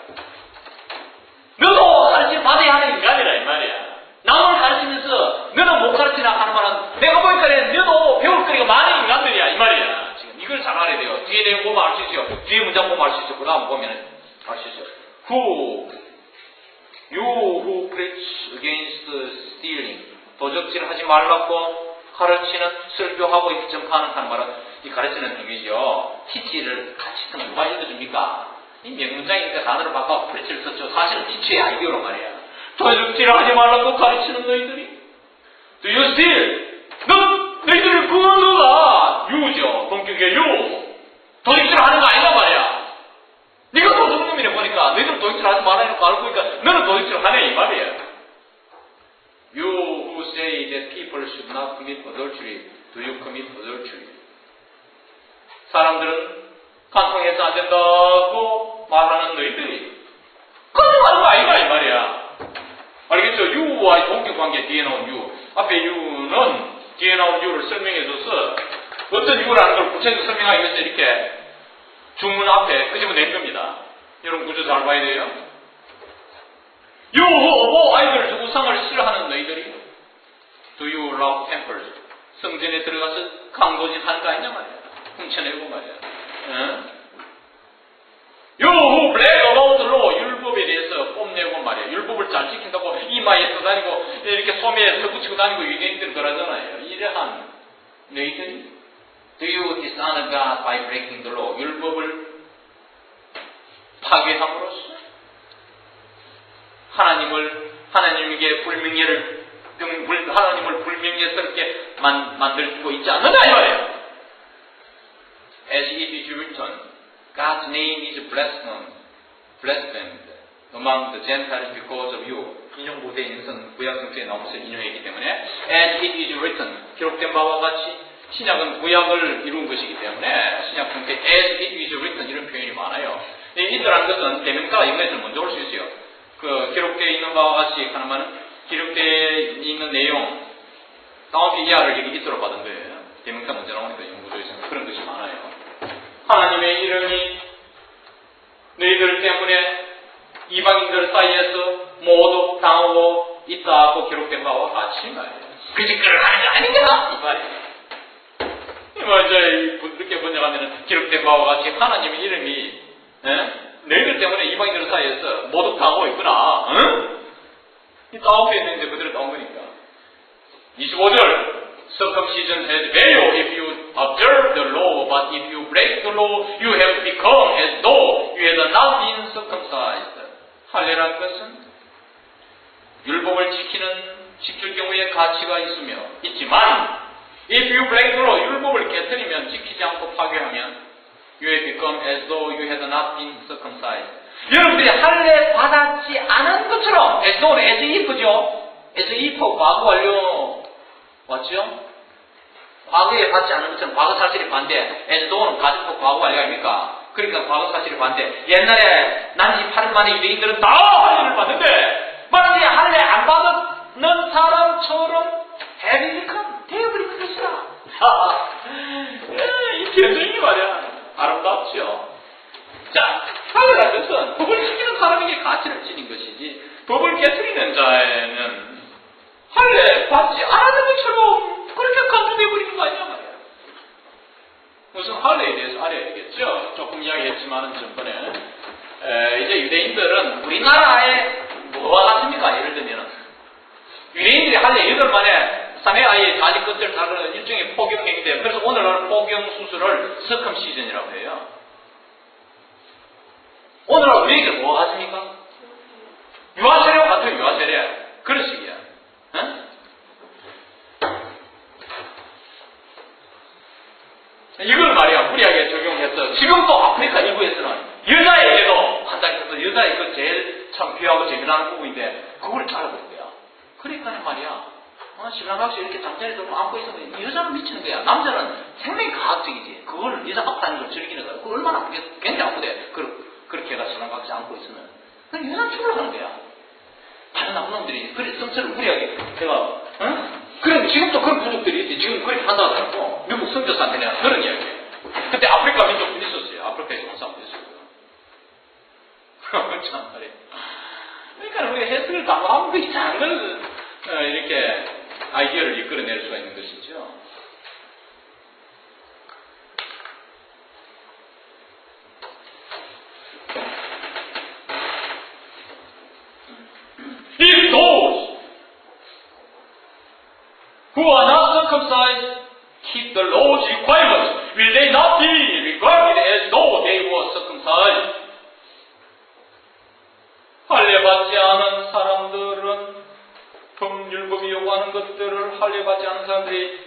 너도 가르침 받아야 하는 인간이라 이 말이야. 남을 가르치면서 너는 못 가르치나 하는 말은 내가 보니까 너도 배울 거리가 많은 인간들이야 이 말이야. 지금 이걸 잘 알아야 돼요. 뒤에 내용 보면 알 수 있죠. 뒤에 문장 보면 알 수 있죠. 그 다음 보면 알 수 있죠. You who preach against stealing. 도적질 하지 말라고 가르치는, 설교하고 전파하는 하는 말은 이 가르치는 행위죠. teach를 같이 쓰면 누가 읽어줍니까? 이 명문장이니까 단어를 바꿔 preach를 썼죠. 사실은 teach의 아이디어로 말이야. 도적질 하지 말라고 가르치는 너희들이. Do you steal? 너희들이 그건 너가 you죠. 본격의 you. 도적질 하는 거 아니란 말이야. 네가 도둑놈이네 보니까 너희들은 도둑질 하지 말라니까 알고 보니까 너는 도둑질 하네 이 말이야. You who say that people should not commit adultery, do you commit adultery? 사람들은 간통해서 안 된다고 말하는 너희들이 거짓말하는 거 아닌가 이 말이야. 알겠죠? you와의 동격관계 뒤에 나온 you. 앞에 you는 뒤에 나온 you를 설명해줘서 어떤 you라는 걸 구체적으로 설명하기 위해서 이렇게 중문 앞에 끄집어낸 겁니다. 여러분 구조 잘 봐야 돼요. You 아이들 우상을 싫어하는 너희들이 Do you love temples? 성전에 들어가서 강도짓 하는 거 아니냐 말이야. 훔쳐내고 말이야. You who brag about the law, 율법에 대해서 뽐내고 말이야. 율법을 잘 지킨다고 이마에 써다니고 이렇게 소매에 서붙이고 다니고 유대인들 그러잖아요. 이러한 너희들이 Do you dishonor God by breaking the law? 율법을 파괴함으로써 하나님에게 하나님을 불명예스럽게 만들고 있지 않느냐 이 말이에요. As it is written, God's name is blasphemed among the Gentiles because of you. 인용 모대 인선 구약 성서에 나오면서 인용했기 때문에 As it is written, 기록된 바와 같이 신약은 구약을 이룬 것이기 때문에 신약 성서에 As it is written 이런 표현이 많아요. 이들라는 것은 대명사가 영어에서 먼저 올 수 있어요. 그 기록되어 있는 바와 같이 하나만은 기록되어 있는 내용 다음에 이하를 여기 이들로 받은 거예요. 대명사 먼저 나오니까 연구조에서는 그런 것이 많아요. 하나님의 이름이 너희들 때문에 이방인들 사이에서 모독 당하고 있다고 기록된 바와 같이 말이에요. 그 짓거리를 하는 게 아닌가? 이 말이에요. 먼저 이렇게 번역하면 기록된 바와 같이 하나님의 이름이 너희들 때문에 이방인들 사이에서 모독 당하고 있구나. 이 다음에 있는데 그대로 나온 거니까. 25절 Circumcision has value if you observe the law, but if you break the law, you have become as though you had not been circumcised. 할례란 것은 율법을 지킬 경우에 가치가 있지만 if you break the law, 율법을 깨뜨리면 지키지 않고 파괴하면 you have become as though you had not been circumcised. 여러분들이 할례 받았지 않은 것처럼 as though는 as if죠. as if 과거 완료 맞죠? 과거에 받지 않은 것처럼 과거 사실이 반대. as though는 가지고 과거 완료 아닙니까? 그러니까 과거 사실이 반대. 옛날에 난 28일 만에 유대인들은 다 할례를 받는데 마치 할례 안 받는 사람처럼 되어버리는 것이다. 이 표정이 말이야. 아름답죠. 자, 할례라는 것은 법을 지키는 사람에게 가치를 지닌 것이지 법을 깨뜨리는 자에는 할례 받지 않았는 것처럼 그렇게 강조되어 버리는 거 아니냐 말이야. 우선 할례에 대해서 알아야겠죠. 조금 이야기했지만은 전번에 이제 유대인들은 우리나라에 뭐가 같습니까? 예를 들면은 유대인들이 할례 8만에 삼의 아이의 자식 것을 다루는 일종의 포경행위인데 그래서 오늘날 포경 수술을 서컴시즌이라고 해요. 오늘날 우리에게 뭐가 같습니까? 유아세례와 같아요. 유아세례. 그런 식이야. 응? 이걸 말이야 무리하게 적용해서 지금도 아프리카 일부에서는 여자에게도 한다해서 여자의 그 제일 참 귀하고 재미나는 부분인데 그걸 자르고 있는 거야. 그러니까 말이야 신랑각시 이렇게 잠자리에 들고 안고 있으면 여자는 미치는 거야. 남자는 생명이 과학적이지. 그걸 여자 앞 다니는 걸 즐기는 거야. 그걸 얼마나 아프게 굉장히 아프대. 그렇게 해가 신랑각시 안고 있으면 여자는 죽으러 가는 거야. 아주 나쁜 놈들이 그래 성서를 무리하게 제가 그럼 지금도 그런 부족들이 있지. 지금 그렇게 한다더라고. 미국 선교사한테 내가 그런 이야기예요. 그때 아프리카 민족들이 있었어요. 아프리카에서 온 사람들이 있었어요. 참 말이에요. 그러니까 우리가 해석을 다 하면 그 이상한 걸 이렇게 아이디어를 이끌어낼 수가 있는 것이죠. If those who are not circumcised keep the law's requirements, will they not be regarded as though they were circumcised? 할례받지 않은 사람들은 율법이 요구하는 것들을 할례받지 않은 사람들이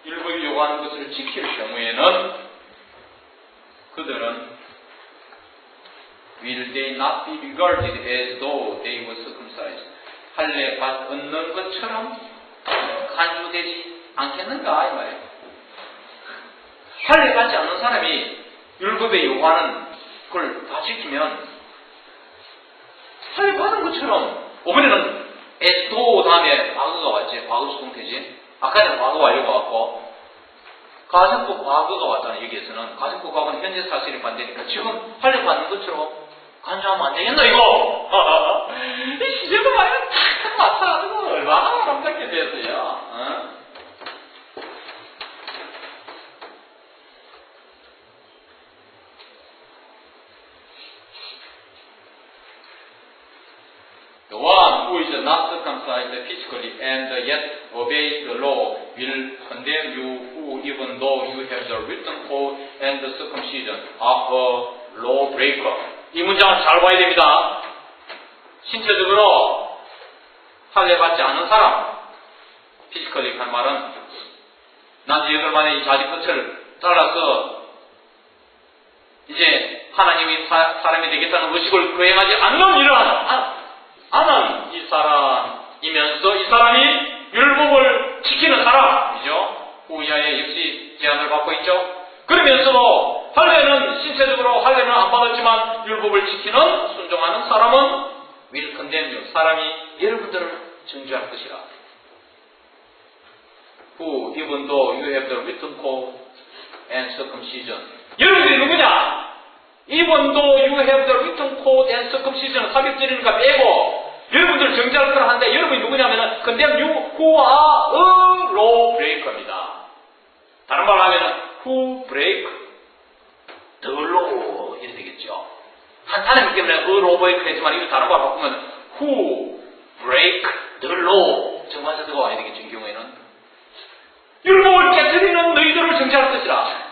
율법이 요구하는 것을 지킬 경우에는 그들은 will they not be regarded as though they were circumcised? 할례받는 것처럼 간주되지 않겠는가 이 말이에요. 할례받지 않는 사람이 율법에 요구하는 걸 다 지키면 할례받은 것처럼 이번에는 as though 다음에 과거가 왔지. 과거 수동태지. 아까는 과거 완료가 왔고 가정법 과거가 왔잖아. 여기에서는 가정법 과거는 현재 사실이 반대니까 지금 할례받는 것처럼 간주하면 안 되겠나 이거? 이 시제도 말이면 탁탁 맞춰가지고 얼마나 아름답게 됐어요. The one who is not circumcised physically and yet obeys the law will condemn you, who even though you have the written code and the circumcision are a lawbreaker. 이 문장을 잘 봐야 됩니다. 신체적으로 할례받지 않은 사람, physically 한 말은 난 8만의 이 자식 끝을 잘라서 이제 하나님이 사람이 되겠다는 의식을 거행하지 않는 않은 이 사람이면서 이 사람이 율법을 지키는 사람이죠. 우야에 역시 제한을 받고 있죠. 그러면서도 할례는 신체적으로 할례는 안 받았지만 율법을 지키는 순종하는 사람은 will condemn you. 사람이 여러분들을 정죄할 것이라. Who even though you have the written code and circumcision. 여러분들이 누구냐? Even though you have the written code and circumcision. 삽입절이니까 빼고 여러분들 정죄할 걸 하는데 여러분이 누구냐면은 condemn you who are a lawbreaker입니다. 다른 말로 하면은 who break the law 이렇게 되겠죠. 한 사람이기 때문에 a lawbreaker 했지만 이거 다른 말로 바꾸면 who break the law 정관사가 와야 되겠죠. 이 경우에는 율법을 깨뜨리는 너희들을 정죄할 것이라.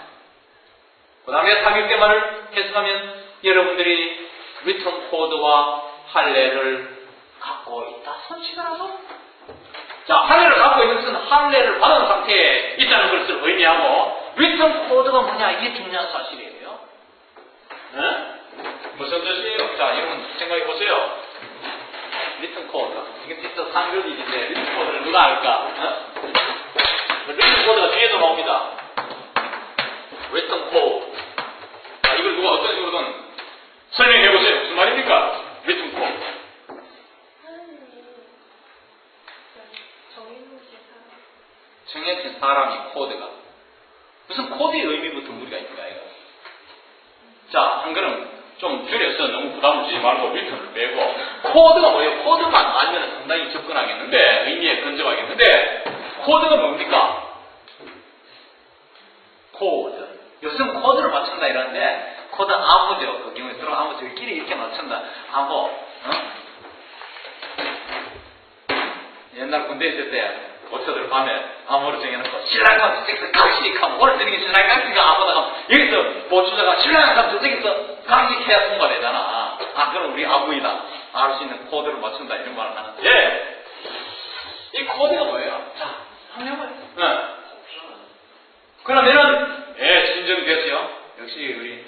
그 다음에 3일대만을 해석하면 여러분들이 written code와 할례를 갖고 있다 손치더라도 자, 할례를 갖고 있는 것은 할례를 받은 상태에 있다는 것을 의미하고 written code가 뭐냐 이게 중요한 사실이에요. 네? 무슨 뜻이에요? 자, 여러분 생각해 보세요. written code 이게 진짜 상급 일인데 written code를 누가 알까? written code가 뒤에도 나옵니다. written code 자, 이걸 누가 어떤 식으로든 설명해 보세요. 무슨 말입니까? written code 정해진 사람이 코드가 무슨 코드의 의미부터 무리가 있는가 이거. 자, 한글은 좀 줄여서 너무 부담을 주지 말고 리턴을 빼고 코드가 뭐예요? 코드만 알면 상당히 접근하겠는데 의미에 근접하겠는데 코드가 뭡니까? 코드 요즘 코드를 맞춘다 이러는데 코드 암호죠. 그 경우에 들어 암호 저끼리 이렇게 맞춘다. 암호 옛날 군대 있을 때 어쩌들 밤에 암호를 정해놓고 신랑감 저기서 강식하면 오늘 저녁에 신랑강식가 암호다가 여기서 보추자가 신랑감 저기서 강식해야 통과되잖아. 아 그럼 우리 암호이다. 알 수 있는 코드를 맞춘다 이런 말을 하는데 이 코드가 뭐예요? 자 한번 해봐요. 네. 그러면은 진정됐어요. 역시 우리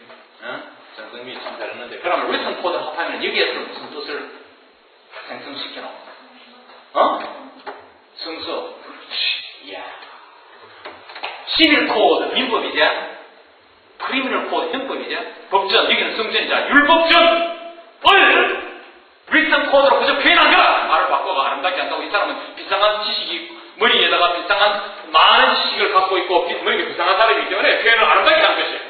전승미 참 잘했는데 그러면 리턴 코드 합하면 여기에서 무슨 뜻을 생성시켜놓은 성서. 이야. 시빌 코드, 민법이죠. 크리미널 코드, 형법이죠. 법전, 여기는 성전이자 율법전을 written code로 그저 표현하거라! 말을 바꿔가 아름답게 한다고 이 사람은 비상한 지식이 머리에다가 비상한 많은 지식을 갖고 있고 머리가 비상한 사람이기 때문에 표현을 아름답게 한 것이에요.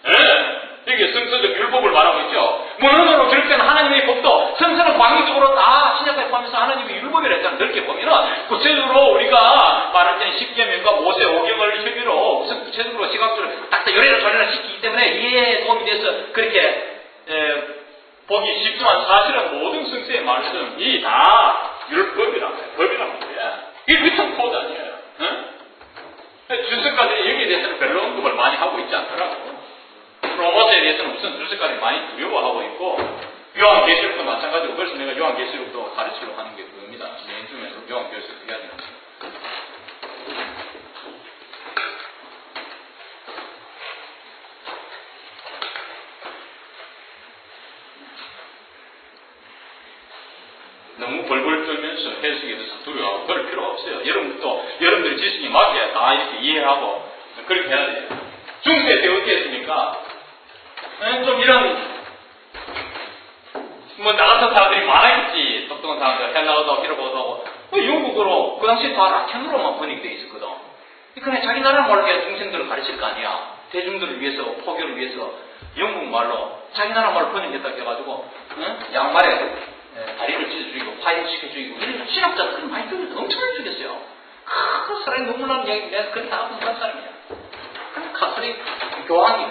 예. 여기 성서적 율법을 말하고 있죠. 문헌으로 기록된 하나님의 법도 성서는 광의적으로 다 신약까지 포함해서 하나님의 율법이라 했잖아요. 넓게 보면은 구체적으로 우리가 말할 때는 십계명과 모세 오경을 협의로 무슨 구체적으로 시각적으로 딱딱 요래라 저래라 시키기 때문에 이해에 도움이 돼서 그렇게 보기 쉽지만 사실은 모든 성서의 말씀이 다 율법이란 거예요. 법이란 거예요. 이게 리턴 코드 아니에요. 주석가들이 여기에 대해서는 별로 언급을 많이 하고 있지 않더라고요. 로마서에 대해서는 우선 주석가들이 많이 두려워하고 있고 요한계시록도 마찬가지로 그래서 내가 요한계시록도 가르치려고 하는 게 그겁니다. 내일 중에서 요한계시록 어떻게 하냐. 너무 벌벌 떨면서 해석에 대해서 두려워하고 그럴 필요가 없어요. 여러분들이 지식이 맞게 다 이렇게 이해하고 그렇게 해야 돼요. 중세 때 어떻게 했습니까? 좀 이런 나 같은 사람들이 많았겠지. 똑똑한 사람들 헬라어도 하고 히브리어도 하고 영국어로 그 당시에 다 라틴어로만 번역되어 있었거든. 그러니까 자기 나라 말로 중생들을 가르칠 거 아니야. 대중들을 위해서 포교를 위해서 영국 말로 자기 나라 말로 번역했다 해가지고 양말에 다리를 찢어주고 파이를 시켜주고 이런 신학자들 그런 많이 들으면서 엄청나게 죽였어요. 그 사람이 너무나 내가 그렇게 나쁜 사람이야. 가톨릭 교황이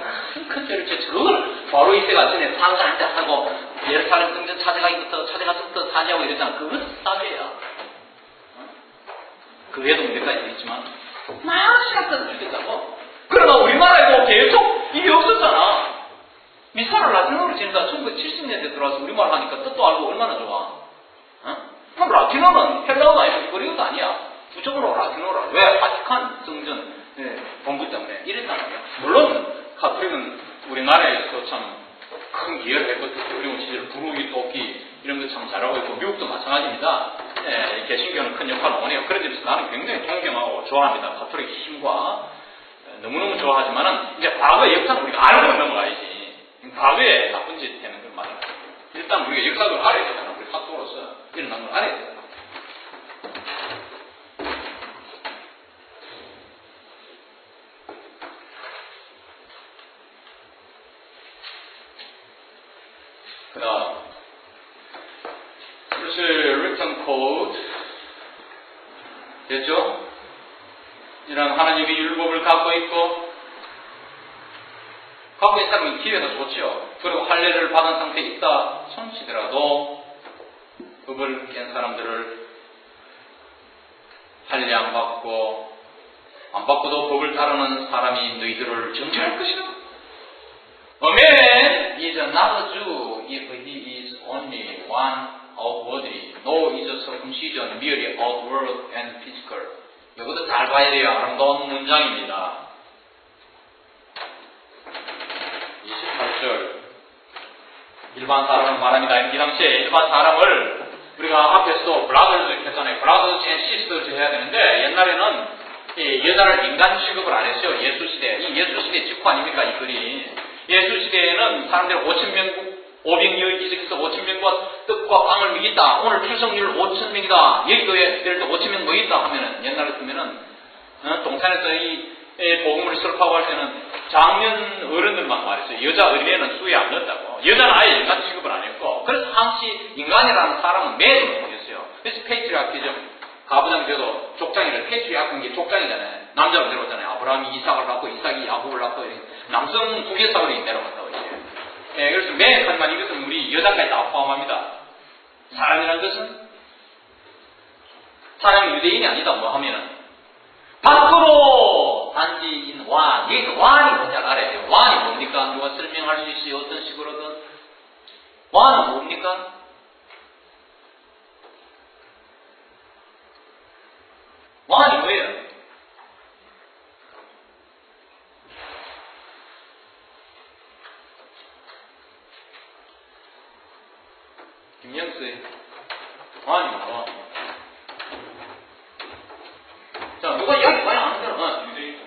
큰 죄를 지었죠. 그걸 바로 이때가 전에 상가 한잔 하고 예루살렘 성전 찾아가서부터 사냐고 이러잖아. 그건 사죄야. 그 외에도 몇 가지 있지만 많은 신학자를 죽였다고. 그러나 우리나라에도 계속 이게 없었잖아. 미사를 라틴어로 지내다 1970년대 들어와서 우리말 하니까 뜻도 알고 얼마나 좋아. 그럼 라틴어는 헬라어도 아니고 히브리어도 아니야. 무조건 라틴어라. 왜? 바티칸 성전 본부 때문에 이랬단 말이야. 물론 가톨릭은 우리나라에서 참 큰 기여를 했거든요. 그리고 실제로 부르기, 돕기 이런 거 참 잘하고 있고 미국도 마찬가지입니다. 개신교는 큰 역할을 원해요. 그런 점에서 나는 굉장히 존경하고 좋아합니다. 가톨릭의 힘과 너무너무 좋아하지만은 이제 과거의 역사는 우리가 알고 넘어가야지. 과거에 나쁜 짓 되는 걸 말이야. 일단 우리가 역사를 알아야 되잖아. 우리 학도로서 일어난 걸 알아야 되잖아. 그 다음 그래서 written code 됐죠? 이런 하나님의 율법을 갖고 있는 사람은 기회가 좋죠. 그리고 할례를 받은 상태에 있다 손치더라도 법을 깬 사람들을 할례 안 받고도 법을 따르는 사람이 너희들을 정죄할 것이다. A man is not a Jew if he is only one outwardly, nor is a circumcision merely outward and physical. 이것도 잘 봐야 돼요. 아름다운 문장입니다. 28절 일반 사람을 말합니다. 이 당시에 일반 사람을 우리가 앞에서도 brothers 했잖아요. brothers and sisters 해야 되는데 옛날에는 여자를 인간 취급을 안 했어요. 예수시대. 이 예수시대 직후 아닙니까? 이 글이. 예수시대에는 사람들이 5,000명, 500여 기적에서 5,000명과 떡과 빵을 먹였다. 오늘 출석률 5,000명이다. 여기도에 예를 들어 5,000명 먹였다 하면은 옛날에 쓰면은 동산에서 이 복음을 설파하고 할 때는 장년 어른들만 말했어요. 여자 어린애는 수에 안 넣었다고. 여자는 아예 인간 취급을 안 했고. 그래서 항시 인간이라는 사람은 매일 먹였어요. 그래서 페이트리아키즘 가부장제도 족장이래. 페이트리아크는 게 족장이잖아요. 남자로 내려오잖아요. 아브라함이 이삭을 낳고 이삭이 야곱을 낳고 남성 두개사로 내려갔다고 이제. 그래서 매일 하지만 이것은 우리 여자까지 다 포함합니다. 사람이라는 것은 사람이 유대인이 아니다 뭐 하면은 밖으로 단지인 완. 여기서 완이 뭔지 알아야 돼요. 완이 뭡니까? 누가 설명할 수 있어요? 어떤 식으로든. 완은 뭡니까? 완이 뭐예요? 김영수의 완이 뭐야? 자, 누가 이야기 많이 안 들어? 유대인.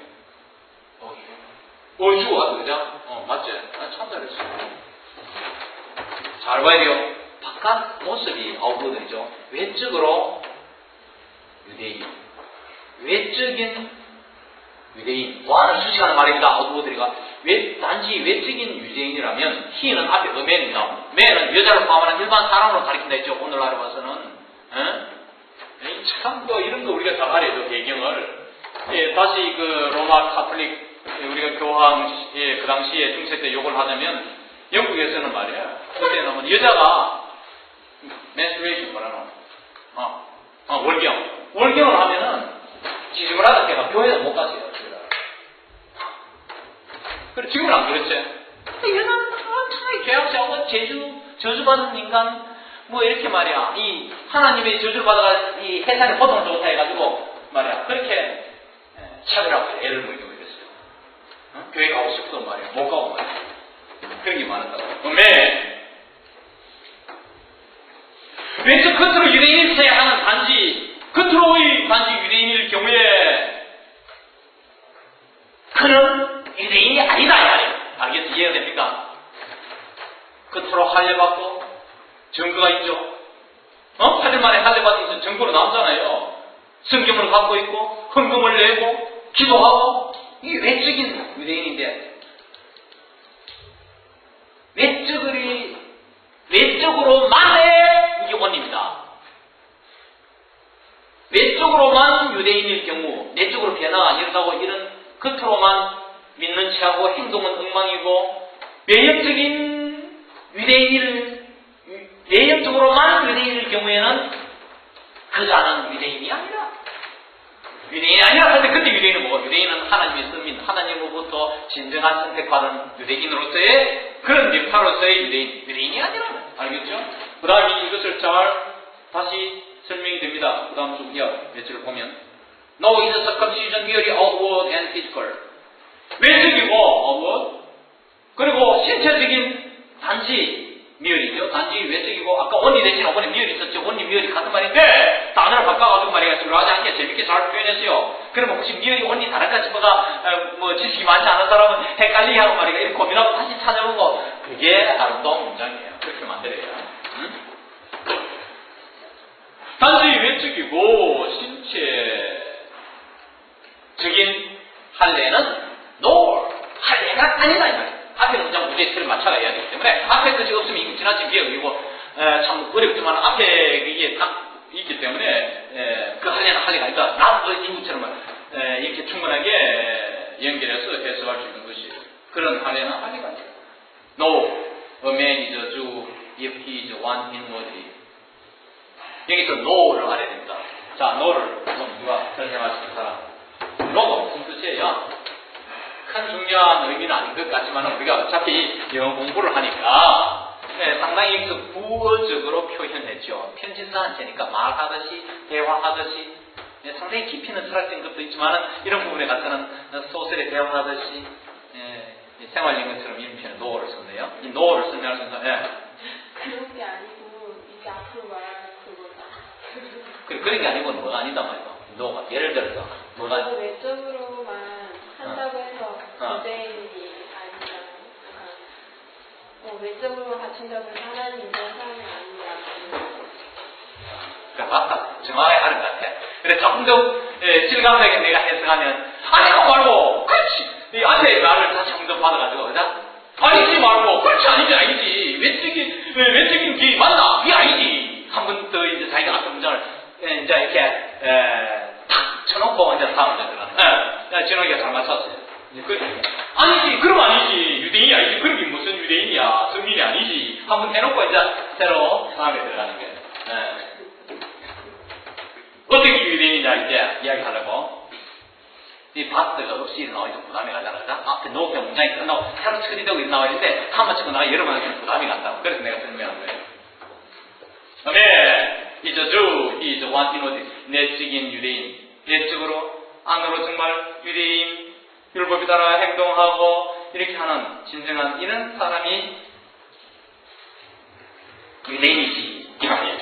어주 왔어, 그죠? 맞지? 참 잘했어. 잘 봐야 돼요. 바깥 모습이 아웃워드죠. 외적으로 유대인, 외적인 유대인. 와는 수식하는 말입니다. 아웃워드가 단지 외적인 유대인이라면 he는 앞에 man입니다. man은 여자를 포함하는 일반 사람으로 가리킨다 했죠. 오늘날에 봐서는. 참 또 이런 거 우리가 잘 알아야죠. 배경을. 예, 다시 그 로마 카톨릭 우리가 교황 그 당시에 중세 때 욕을 하자면 영국에서는 말이야. 그때는 여자가 menstruation 뭐라노? 월경을 하면은 지짐을 하다 걔가 교회에 못 갔어요. 그래 지금은 안 그렇지. 여자는 참 죄악자고 저주받은 인간 뭐 이렇게 말이야. 이 하나님의 저주를 받아가 이 해산의 고통을 좋다 해가지고 말이야. 그렇게 차별하고 애를 물고 이랬어요. 교회 가고 싶어도 말이야. 못 가고 말이야. 그런 게 많았다고. 왼쪽 겉으로 유대인일체 하는 단지 겉으로의 단지 유대인일 경우에 그는 유대인이 아니다 이 말이에요. 알겠지? 이해가 됩니까? 겉으로 할례받고 증거가 있죠. 팔일 만에 할례받은 증거로 나오잖아요. 성경을 갖고 있고 헌금을 내고 기도하고 이게 외적인 유대인인데 외적으로만의 이게 원입니다. 외적으로만 유대인일 경우 내적으로 변화가 아니라고 이런 겉으로만 믿는 체하고 행동은 엉망이고 외형적으로만 유대인일 경우에는 그자는 유대인이 아니라 근데 유대인은 뭐고? 유대인은 하나님의 선민, 하나님으로부터 진정한 선택받은 유대인으로서의 그런 역사로서의 유대인이 아니라 알겠죠? 그 다음에 이것을 잘 다시 설명이 됩니다. 그 다음 좀 몇 줄을 보면 No is a circumcision merely outward and physical. 외적이고 outward 그리고 신체적인 단지 미열이죠. 단지 외적이고 아까 원리 대신 어번에 미열이 있었죠. 원리 미열이 같은 말인데 단어를 바꿔가지고 말이야 지루하지 않게 재밌게 잘 표현했어요. 그러면 혹시 미열이 원리 다를까 싶어가 뭐 지식이 많지 않은 사람은 헷갈리게 하고 말이야 이렇게 고민하고 다시 찾아보고 그게 아름다운 문장이에요. 그렇게 만들어야. 단지 외적이고 신체적인 할례는 할례가 아니다 이 말이에요. 앞에 문장 문제에 틀을 맞춰가야 하기 때문에 앞에 것이 없으면 이거 지나친 비어이고 참 어렵지만 앞에 이게 딱 있기 때문에 그 할례는 할례가 아니다. 나도 인구처럼 이렇게 충분하게 연결해서 해석할 수 있는 것이 그런 할례는 할례가 아니다. No, a man is a Jew if he is one inwardly. 여기서 no를 알아야 됩니다. 자, no를 누가 설명할 수 있는 사람. no가 무슨 뜻이에요? 큰 중요한 의미는 아닌 것 같지만 우리가 어차피 영어 공부를 하니까 상당히 여기서 구어적으로 표현했죠. 편집사 한체니까 말하듯이 대화하듯이 상당히 깊이 있는 철학적인 것도 있지만 이런 부분에 가서는 소설에 대화하듯이 생활용어처럼 이런 표현 노어를 썼네요. 이 노어를 설명할 수 있는 그런 게 아니고 이제 앞으로 말하는 그거다. 그런 게 아니고 뭐가 아니다 말이야. 노어가 예를 들어서 뭐가 외적으로만 한다고 해서 유대인이 아니라 외적으로만 갖춘다고 해서 하나님 인정한 사람이 아니라 그러니까 맞다. 정확하게 하는 것 같아. 그래 조금 더 실감나게 내가 해석하면 그거 말고 그렇지. 이 앞에 말을 다시 한 번 받아가지고 그죠? 아니지 말고 그렇지 아니지 외적인 게 맞나? 이게 아니지. 한 번 더 이제 자기가 앞에 문장을 이제 이렇게 탁 쳐놓고 이제 다음 문장 들어가네. 진호이가 잘 맞췄어요. 아니지, 그럼 아니지. 유대인이 아니지. 그런 게 무슨 유대인이야. 성민이 아니지. 한번 해놓고 이제 새로 다음에 들어가는 거예요. 어떻게 유대인이냐 이제 이야기하려고. 이 바스가 없이 나오니 좀 부담이 가잖아. 앞에 놓고 문장이 끝나고 새로 처리되고 나와 있는데 한번 치고 나가 여러 번 하면 부담이 간다고. 그래서 내가 설명한 거예요. is a Jew, he is one inward, 내적인 유대인. 내적으로, 안으로 정말 유대인, 율법에 따라 행동하고, 이렇게 하는 진정한 이런 사람이 유대인이지. 이 말이에요.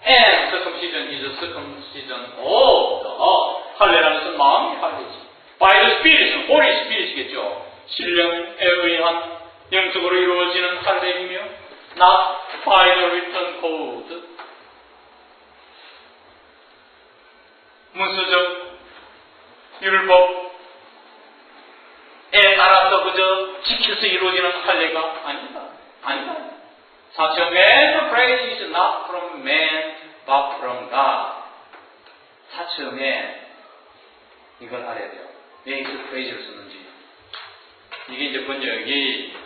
And circumcision is a circumcision of the heart. 할례라는 것은 마음이 할례지. By the Spirit, Holy Spirit이겠죠. 신령에 의한 영적으로 이루어지는 할례이며, not by the written code. 문수적 율법에 따라서 그저 지켜서 이루어지는 할례가 아니다. 아니다. 사실 when the praise is not from man but from God. 사처음에 이걸 알아야 돼요. 왜 이 프레이즈를 쓰는지. 이게 이제 번역이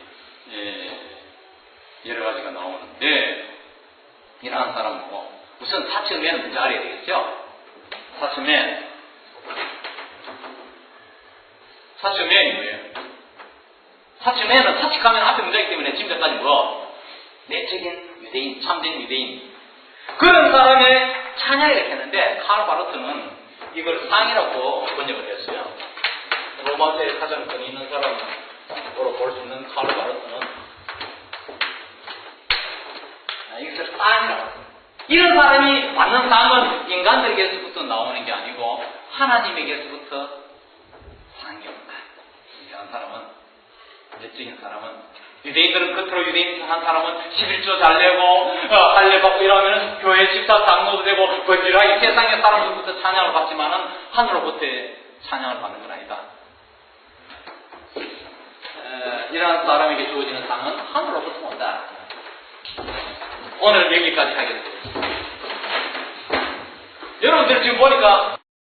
여러 가지가 나오는데 이러한 사람은 우선 사처음에는 먼저 알아야 되겠죠. 사처음이 뭐예요? 사처음에는 사칙하면 앞에 문장이기 때문에 지금까지 내적인 유대인, 참된 유대인 그런 사람의 찬양이라고 했는데 칼 바르트는 이걸 상이라고 번역을 했어요. 로마서에 가장 권위 있는 사람으로 볼 수 있는 칼 바르트는 이것을 상이라고 했어요. 이런 사람이 받는 상은 인간들에게서부터 나오는 게 아니고 하나님에게서부터 상이 온다. 이런 사람은 내적인 사람은 유대인들은 겉으로 유대인 한 사람은 11조 잘 내고 할례 받고 이러면 교회 집사 장로도 되고 번지하게 세상의 사람들부터 찬양을 받지만은 하늘로부터 찬양을 받는 건 아니다. 이러한 사람에게 주어지는 상은 하늘로부터 온다. 오늘 여기까지 하겠습니다. 여러분들 지금 보니까